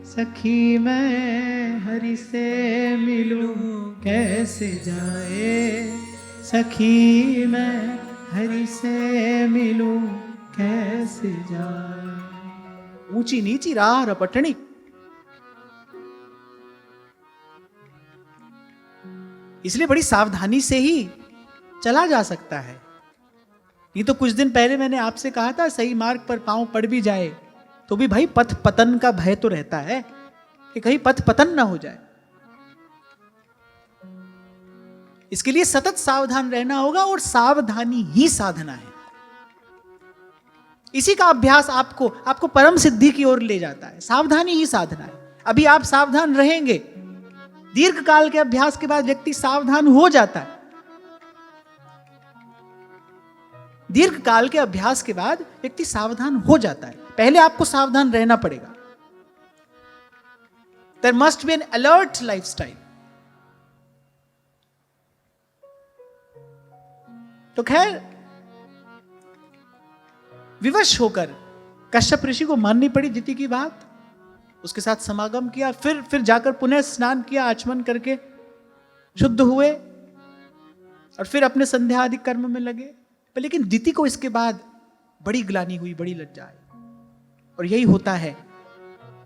सखी मैं हरि से मिलूं कैसे जाए, सखी मैं हरि से मिलूं कैसे जाए। ऊंची नीची राह रपटनी, इसलिए बड़ी सावधानी से ही चला जा सकता है। ये तो कुछ दिन पहले मैंने आपसे कहा था, सही मार्ग पर पांव पड़ भी जाए तो भी भाई पथ पतन का भय तो रहता है कि कहीं पथ पतन ना हो जाए। इसके लिए सतत सावधान रहना होगा और सावधानी ही साधना है। इसी का अभ्यास आपको परम सिद्धि की ओर ले जाता है। सावधानी ही साधना है। अभी आप सावधान रहेंगे, दीर्घ काल के अभ्यास के बाद व्यक्ति सावधान हो जाता है। दीर्घ काल के अभ्यास के बाद व्यक्ति सावधान हो जाता है। पहले आपको सावधान रहना पड़ेगा। There must be an alert lifestyle. तो खैर विवश होकर कश्यप ऋषि को माननी पड़ी दिति की बात। उसके साथ समागम किया, फिर जाकर पुनः स्नान किया, आचमन करके शुद्ध हुए और फिर अपने संध्या आदि कर्म में लगे। पर लेकिन दिति को इसके बाद बड़ी ग्लानि हुई, बड़ी लज्जा आई। और यही होता है,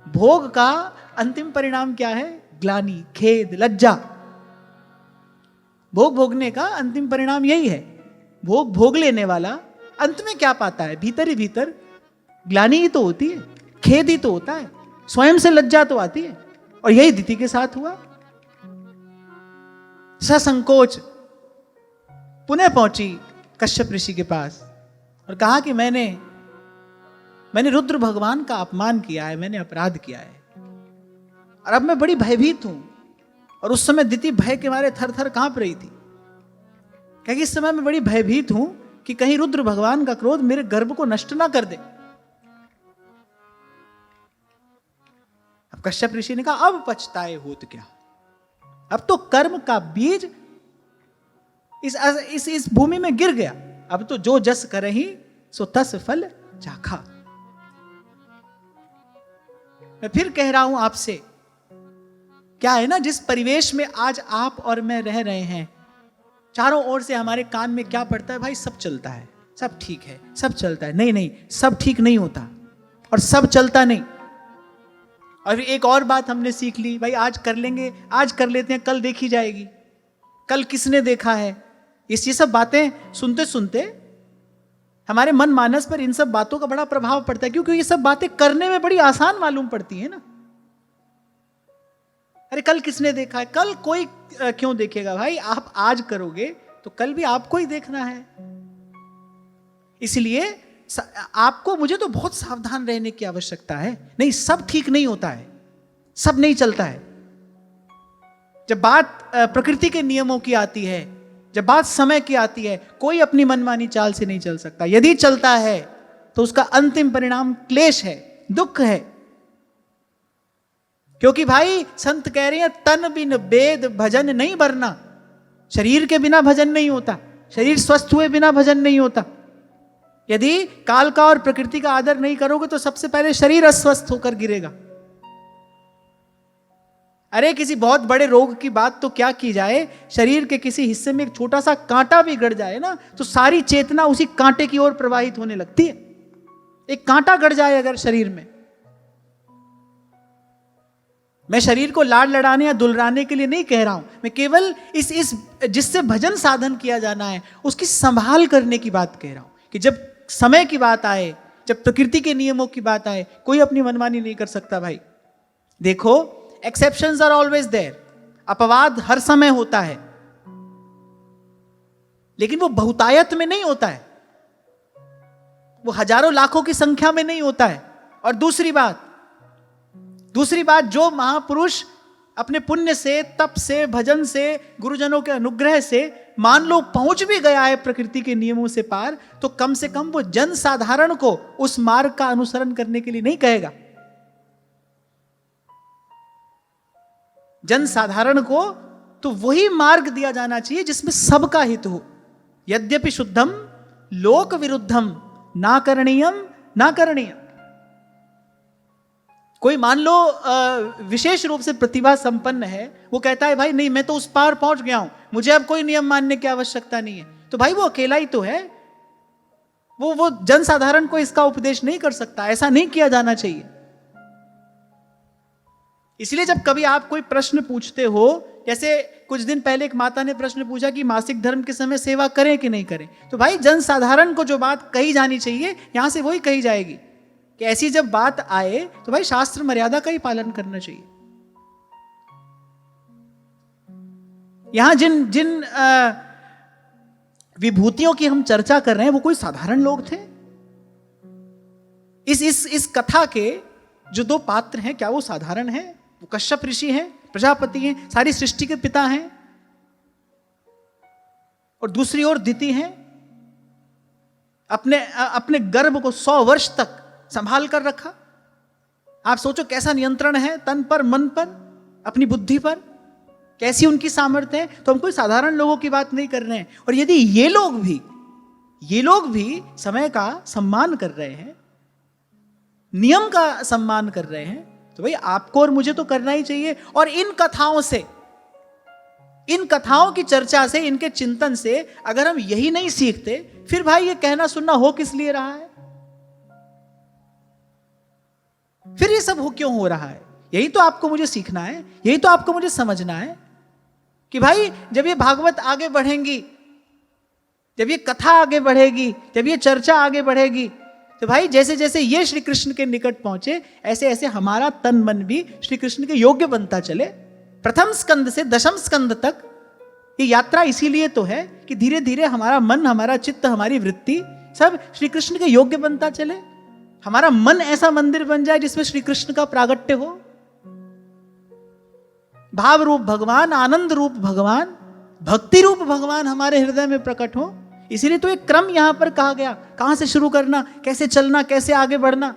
भोग का अंतिम परिणाम क्या है? ग्लानि, खेद, लज्जा। भोग भोगने का अंतिम परिणाम यही है। भोग भोग लेने वाला अंत में क्या पाता है? भीतर ही भीतर ग्लानि ही तो होती है, खेद ही तो होता है, स्वयं से लज्जा तो आती है। और यही दिति के साथ हुआ। ससंकोच पुनः पहुंची कश्यप ऋषि के पास और कहा कि मैंने रुद्र भगवान का अपमान किया है, मैंने अपराध किया है और अब मैं बड़ी भयभीत हूं। और उस समय दिति भय के मारे थर थर कांप रही थी। क्योंकि इस समय मैं बड़ी भयभीत हूं कि कहीं रुद्र भगवान का क्रोध मेरे गर्भ को नष्ट ना कर दे। अब कश्यप ऋषि ने कहा, अब पछताए होत क्या, अब तो कर्म का बीज इस भूमि में गिर गया। अब तो जो जस करहि सो तस फल चाखा। मैं फिर कह रहा हूं आपसे, क्या है ना, जिस परिवेश में आज आप और मैं रह रहे हैं, चारों ओर से हमारे कान में क्या पड़ता है? भाई सब चलता है, सब ठीक है, सब चलता है। नहीं नहीं, सब ठीक नहीं होता और सब चलता नहीं। और एक और बात हमने सीख ली, भाई आज कर लेंगे, आज कर लेते हैं, कल देखी जाएगी, कल किसने देखा है। ये सब बातें सुनते सुनते हमारे मन मानस पर इन सब बातों का बड़ा प्रभाव पड़ता है, क्योंकि ये सब बातें करने में बड़ी आसान मालूम पड़ती है ना। अरे कल किसने देखा है, कल कोई क्यों देखेगा भाई, आप आज करोगे तो कल भी आपको ही देखना है। इसलिए आपको मुझे तो बहुत सावधान रहने की आवश्यकता है। नहीं, सब ठीक नहीं होता है, सब नहीं चलता है। जब बात प्रकृति के नियमों की आती है, जब बात समय की आती है, कोई अपनी मनमानी चाल से नहीं चल सकता। यदि चलता है तो उसका अंतिम परिणाम क्लेश है, दुख है। क्योंकि भाई संत कह रहे हैं, तन बिन वेद भजन नहीं बरना। शरीर के बिना भजन नहीं होता, शरीर स्वस्थ हुए बिना भजन नहीं होता। यदि काल का और प्रकृति का आदर नहीं करोगे तो सबसे पहले शरीर अस्वस्थ होकर गिरेगा। अरे किसी बहुत बड़े रोग की बात तो क्या की जाए, शरीर के किसी हिस्से में एक छोटा सा कांटा भी गड़ जाए ना, तो सारी चेतना उसी कांटे की ओर प्रवाहित होने लगती है। एक कांटा गड़ जाए अगर शरीर में, मैं शरीर को लाड़ लड़ाने या दुलराने के लिए नहीं कह रहा हूं, मैं केवल इस जिससे भजन साधन किया जाना है उसकी संभाल करने की बात कह रहा हूं। कि जब समय की बात आए, जब प्रकृति के नियमों की बात आए, कोई अपनी मनमानी नहीं कर सकता भाई। देखो, एक्सेप्शंस आर ऑलवेज देयर, अपवाद हर समय होता है, लेकिन वो बहुतायत में नहीं होता है, वो हजारों लाखों की संख्या में नहीं होता है। और दूसरी बात, जो महापुरुष अपने पुण्य से, तप से, भजन से, गुरुजनों के अनुग्रह से मान लो पहुंच भी गया है प्रकृति के नियमों से पार, तो कम से कम वो जन साधारण को उस मार्ग का अनुसरण करने के लिए नहीं कहेगा। जन साधारण को तो वही मार्ग दिया जाना चाहिए जिसमें सबका हित हो। यद्यपि शुद्धम लोक विरुद्धम ना करणीयम ना करणीयम। कोई मान लो विशेष रूप से प्रतिभा संपन्न है, वो कहता है भाई नहीं मैं तो उस पार पहुंच गया हूं, मुझे अब कोई नियम मानने की आवश्यकता नहीं है, तो भाई वो अकेला ही तो है, वो जनसाधारण को इसका उपदेश नहीं कर सकता। ऐसा नहीं किया जाना चाहिए। इसलिए जब कभी आप कोई प्रश्न पूछते हो, जैसे कुछ दिन पहले एक माता ने प्रश्न पूछा कि मासिक धर्म के समय सेवा करें कि नहीं करें, तो भाई जनसाधारण को जो बात कही जानी चाहिए यहां से वही कही जाएगी कि ऐसी जब बात आए तो भाई शास्त्र मर्यादा का ही पालन करना चाहिए। यहां जिन जिन विभूतियों की हम चर्चा कर रहे हैं वो कोई साधारण लोग थे? इस कथा के जो दो पात्र हैं क्या वो साधारण हैं? वो कश्यप ऋषि हैं, प्रजापति हैं, सारी सृष्टि के पिता हैं, और दूसरी ओर दिति हैं, अपने गर्भ को 100 वर्ष तक संभाल कर रखा। आप सोचो कैसा नियंत्रण है तन पर, मन पर, अपनी बुद्धि पर, कैसी उनकी सामर्थ्य है। तो हम कोई साधारण लोगों की बात नहीं कर रहे हैं। और यदि ये लोग भी समय का सम्मान कर रहे हैं, नियम का सम्मान कर रहे हैं, तो भाई आपको और मुझे तो करना ही चाहिए। और इन कथाओं की चर्चा से, इनके चिंतन से अगर हम यही नहीं सीखते, फिर भाई ये कहना सुनना हो किस लिए रहा है? फिर ये सब हो क्यों हो रहा है? यही तो आपको मुझे सीखना है, यही तो आपको मुझे समझना है कि भाई जब ये भागवत आगे बढ़ेंगी, जब ये कथा आगे बढ़ेगी, जब ये चर्चा आगे बढ़ेगी, तो भाई जैसे जैसे ये श्री कृष्ण के निकट पहुंचे, ऐसे ऐसे हमारा तन मन भी श्री कृष्ण के योग्य बनता चले। प्रथम स्कंद से दशम स्कंद तक ये यात्रा इसीलिए तो है कि धीरे धीरे हमारा मन, हमारा चित्त, हमारी वृत्ति सब श्री कृष्ण के योग्य बनता चले। हमारा मन ऐसा मंदिर बन जाए जिसमें श्री कृष्ण का प्रागट्य हो, भाव रूप भगवान, आनंद रूप भगवान, भक्ति रूप भगवान हमारे हृदय में प्रकट हो। इसीलिए तो एक क्रम यहां पर कहा गया, कहां से शुरू करना, कैसे चलना, कैसे आगे बढ़ना।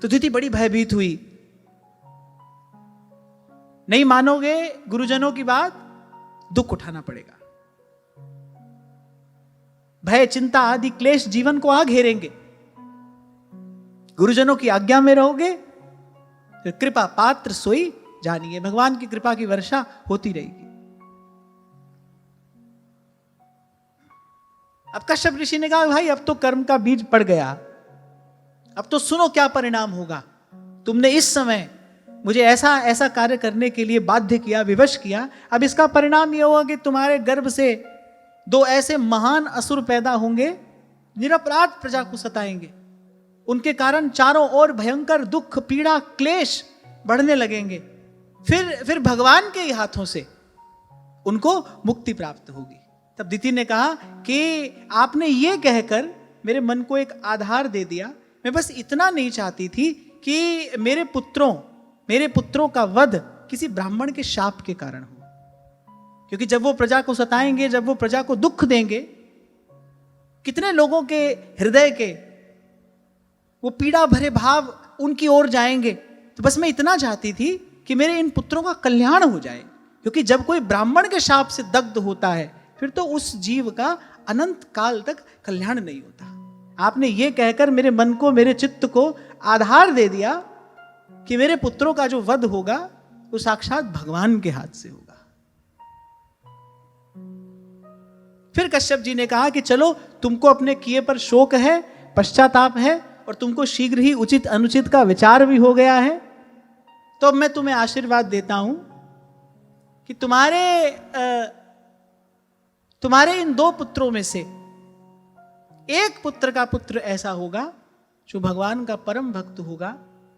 तो दिति बड़ी भयभीत हुई। नहीं मानोगे गुरुजनों की बात, दुख उठाना पड़ेगा। भय, चिंता आदि क्लेश जीवन को आ घेरेंगे। गुरुजनों की आज्ञा में रहोगे, फिर कृपा पात्र सोई जानिए, भगवान की कृपा की वर्षा होती रहेगी। अब कश्यप ऋषि ने कहा भाई अब तो कर्म का बीज पड़ गया, अब तो सुनो क्या परिणाम होगा। तुमने इस समय मुझे ऐसा ऐसा कार्य करने के लिए बाध्य किया, विवश किया, अब इसका परिणाम यह होगा कि तुम्हारे गर्भ से 2 ऐसे महान असुर पैदा होंगे, निरपराध प्रजा को सताएंगे। उनके कारण चारों ओर भयंकर दुख, पीड़ा, क्लेश बढ़ने लगेंगे। फिर भगवान के ही हाथों से उनको मुक्ति प्राप्त होगी। तब दिति ने कहा कि आपने ये कहकर मेरे मन को एक आधार दे दिया। मैं बस इतना नहीं चाहती थी कि मेरे पुत्रों का वध किसी ब्राह्मण के शाप के कारण हो, क्योंकि जब वो प्रजा को सताएंगे, जब वो प्रजा को दुख देंगे, कितने लोगों के हृदय के वो पीड़ा भरे भाव उनकी ओर जाएंगे। तो बस मैं इतना चाहती थी कि मेरे इन पुत्रों का कल्याण हो जाए, क्योंकि जब कोई ब्राह्मण के शाप से दग्ध होता है फिर तो उस जीव का अनंत काल तक कल्याण नहीं होता। आपने ये कहकर मेरे मन को, मेरे चित्त को आधार दे दिया कि मेरे पुत्रों का जो वध होगा वो साक्षात भगवान के हाथ से होगा। फिर कश्यप जी ने कहा कि चलो तुमको अपने किए पर शोक है, पश्चाताप है, और तुमको शीघ्र ही उचित अनुचित का विचार भी हो गया है, तो अब मैं तुम्हें आशीर्वाद देता हूं कि तुम्हारे इन 2 पुत्रों में से एक पुत्र का पुत्र ऐसा होगा जो भगवान का परम भक्त होगा,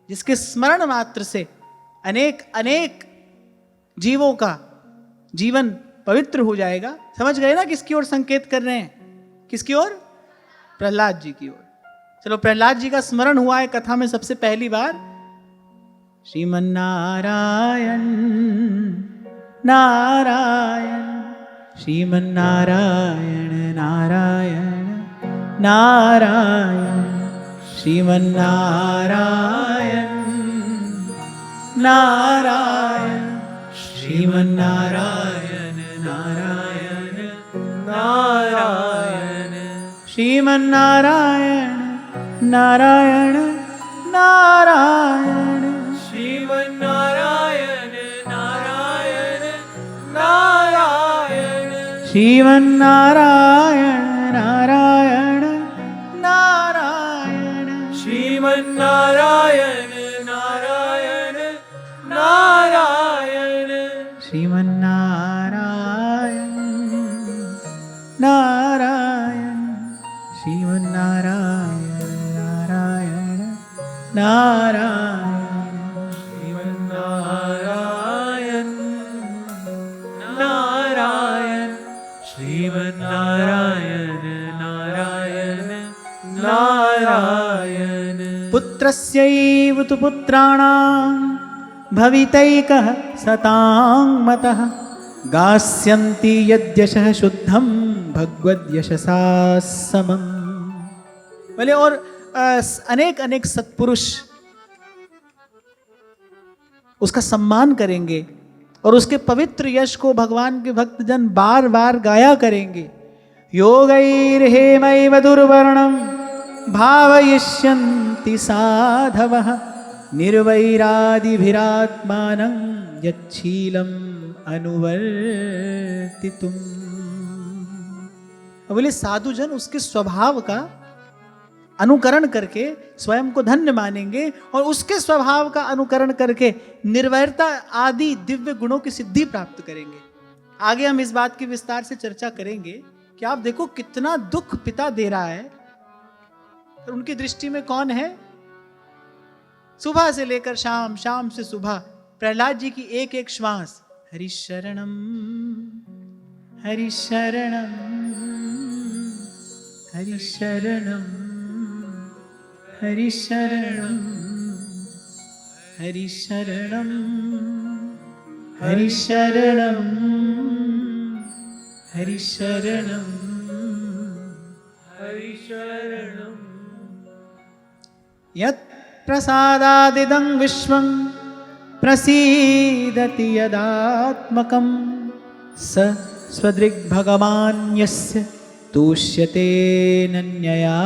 जिसके स्मरण मात्र से अनेक अनेक जीवों का जीवन पवित्र हो जाएगा। समझ गए ना किसकी ओर संकेत कर रहे हैं? किसकी ओर? प्रहलाद जी की ओर। चलो प्रहलाद जी का स्मरण हुआ है कथा में सबसे पहली बार। श्रीमन्नारायण नारायण, श्रीमन्नारायण नारायण नारायण, श्रीमन्नारायण नारायण श्रीमन्नारायण नारायण नारायण श्रीमन्नारायण नारायण नारायण श्रीमन्नारायण नारायण नारायण श्रीमन्नारायण नारायण नारायण श्रीमन्नारायण नारायण नारायण श्रीमन्नारायण नारायण श्रीमन्नारायण नारायण नारायण श्रीमन्नारायण नारायण श्रीमन्नारायण नारायण नारायण पुत्रस्यैव तु पुत्राणां भवितैकः सतां मतः गास्यन्ति यद्यशः शुद्धं भगवद्यशसा समम्। बोले और अनेक अनेक सत्पुरुष उसका सम्मान करेंगे और उसके पवित्र यश को भगवान के भक्तजन बार बार गाया करेंगे। योगैर्हेमैव दुर्वर्णं भावयिष्यन्ति साधवः निर्वैरादिभिरात्मानं यच्छीलम् अनुवर्तितुम्। बोले साधुजन उसके स्वभाव का अनुकरण करके स्वयं को धन्य मानेंगे और उसके स्वभाव का अनुकरण करके निर्वैरता आदि दिव्य गुणों की सिद्धि प्राप्त करेंगे। आगे हम इस बात की विस्तार से चर्चा करेंगे कि आप देखो कितना दुख पिता दे रहा है और उनकी दृष्टि में कौन है? सुबह से लेकर शाम, शाम से सुबह प्रहलाद जी की एक एक श्वास हरिशरणम हरिशरणम हरिशरणम हरिशरणम हरिशरणम हरिशरणम हरिशरणम हरिशरणं यत् प्रसादादिदं विश्वं प्रसीदति यदात्मकं स स्वदृग्भगवान् यस्य तुष्यते नन्यया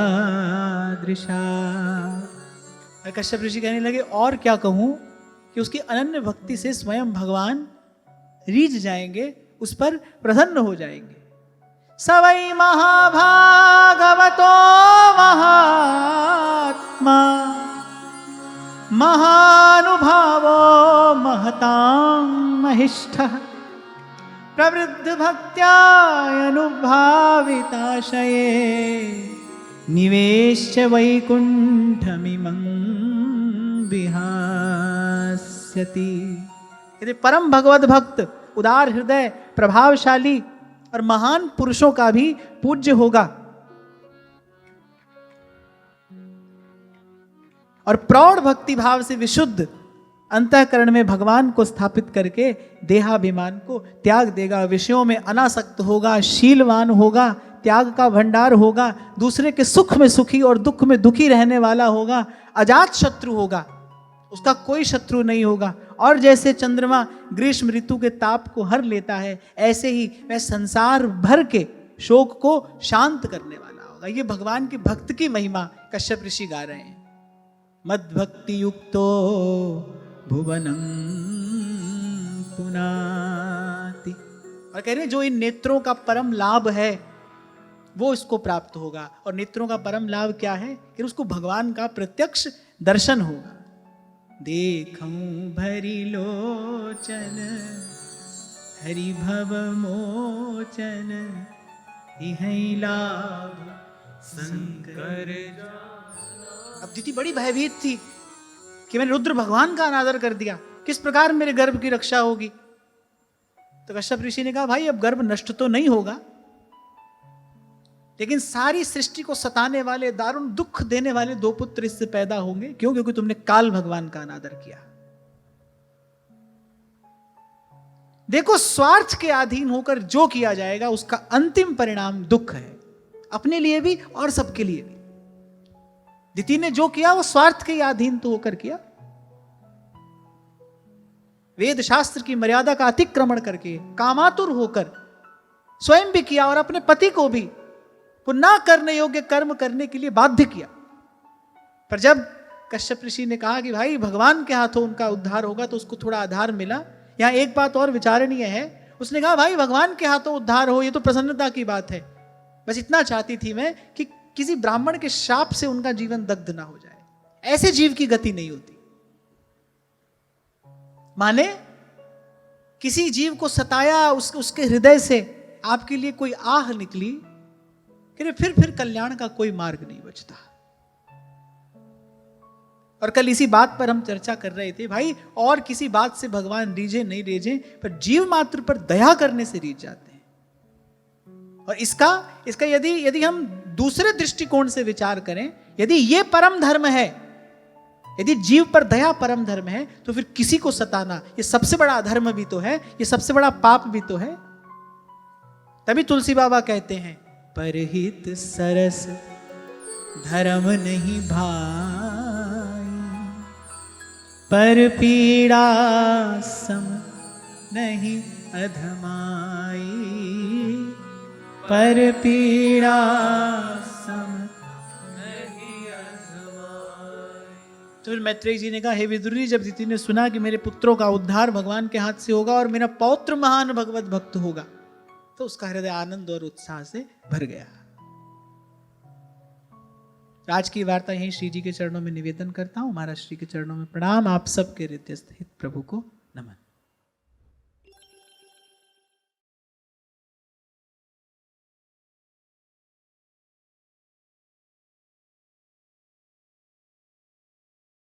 दृशा। कश्यप ऋषि कहने लगे और क्या कहूं कि उसकी अनन्य भक्ति से स्वयं भगवान रीझ जाएंगे, उस पर प्रसन्न हो जाएंगे। सवै महाभागवतो महात्मा महानुभावो महतां महिष्ठः प्रवृद्ध भक्त्यानुभाविताशये निवेश्य वैकुंठमिमं विहास्यति। यदि परम भगवत भक्त उदार हृदय प्रभावशाली और महान पुरुषों का भी पूज्य होगा और प्रौढ़ भक्ति भाव से विशुद्ध अंतःकरण में भगवान को स्थापित करके देहाभिमान को त्याग देगा, विषयों में अनासक्त होगा, शीलवान होगा, त्याग का भंडार होगा, दूसरे के सुख में सुखी और दुख में दुखी रहने वाला होगा, अजात शत्रु होगा, उसका कोई शत्रु नहीं होगा। और जैसे चंद्रमा ग्रीष्म ऋतु के ताप को हर लेता है, ऐसे ही वह संसार भर के शोक को शांत करने वाला होगा। ये भगवान के भक्त की महिमा कश्यप ऋषि गा रहे हैं। मद भक्ति युक्तो भुवनं पुनाति, और कह रहे हैं जो इन नेत्रों का परम लाभ है वो इसको प्राप्त होगा। और नेत्रों का परम लाभ क्या है कि उसको भगवान का प्रत्यक्ष दर्शन होगा। देखूं भरी लोचन हरि भव मोचन इहै लाभ शंकर। अब दीदी बड़ी भयभीत थी कि मैंने रुद्र भगवान का अनादर कर दिया, किस प्रकार मेरे गर्भ की रक्षा होगी। तो कश्यप ऋषि ने कहा भाई अब गर्भ नष्ट तो नहीं होगा, लेकिन सारी सृष्टि को सताने वाले दारुण दुख देने वाले दो पुत्र इससे पैदा होंगे। क्यों? क्योंकि तुमने काल भगवान का अनादर किया। देखो स्वार्थ के अधीन होकर जो किया जाएगा उसका अंतिम परिणाम दुख है, अपने लिए भी और सबके लिए भी। दिति ने जो किया वो स्वार्थ के अधीन तो होकर किया। वेद शास्त्र की मर्यादा का अतिक्रमण करके, कामातुर होकर स्वयं भी किया और अपने पति को भी वो ना करने योग्य कर्म करने के लिए बाध्य किया। पर जब कश्यप ऋषि ने कहा कि भाई भगवान के हाथों उनका उद्धार होगा, तो उसको थोड़ा आधार मिला। यहां एक बात और विचारणीय है, उसने कहा भाई भगवान के हाथों उद्धार हो, ये तो प्रसन्नता की बात है, बस इतना चाहती थी मैं कि किसी ब्राह्मण के शाप से उनका जीवन दग्ध ना हो जाए। ऐसे जीव की गति नहीं होती। माने किसी जीव को सताया, उसके हृदय से आपके लिए कोई आह निकली कि फिर कल्याण का कोई मार्ग नहीं बचता। और कल इसी बात पर हम चर्चा कर रहे थे भाई, और किसी बात से भगवान रीझे नहीं रीझे, पर जीव मात्र पर दया करने से रीझ जाते हैं। और इसका यदि हम दूसरे दृष्टिकोण से विचार करें, यदि ये परम धर्म है, यदि जीव पर दया परम धर्म है, तो फिर किसी को सताना ये सबसे बड़ा अधर्म भी तो है, ये सबसे बड़ा पाप भी तो है। तभी तुलसी बाबा कहते हैं, परहित सरस धर्म नहीं भाई, पर पीड़ा सम नहीं अधमाई, पर पीड़ा सम नहीं अधमाई। तो फिर मैत्रेय जी ने कहा, हे विदुरी, जब दिति ने सुना कि मेरे पुत्रों का उद्धार भगवान के हाथ से होगा और मेरा पौत्र महान भगवत भक्त होगा, तो उसका हृदय आनंद और उत्साह से भर गया। आज की वार्ता यहीं श्री जी के चरणों में निवेदन करता हूं। महाराज श्री के चरणों में प्रणाम। आप सबके हृदय स्थित प्रभु को नमन।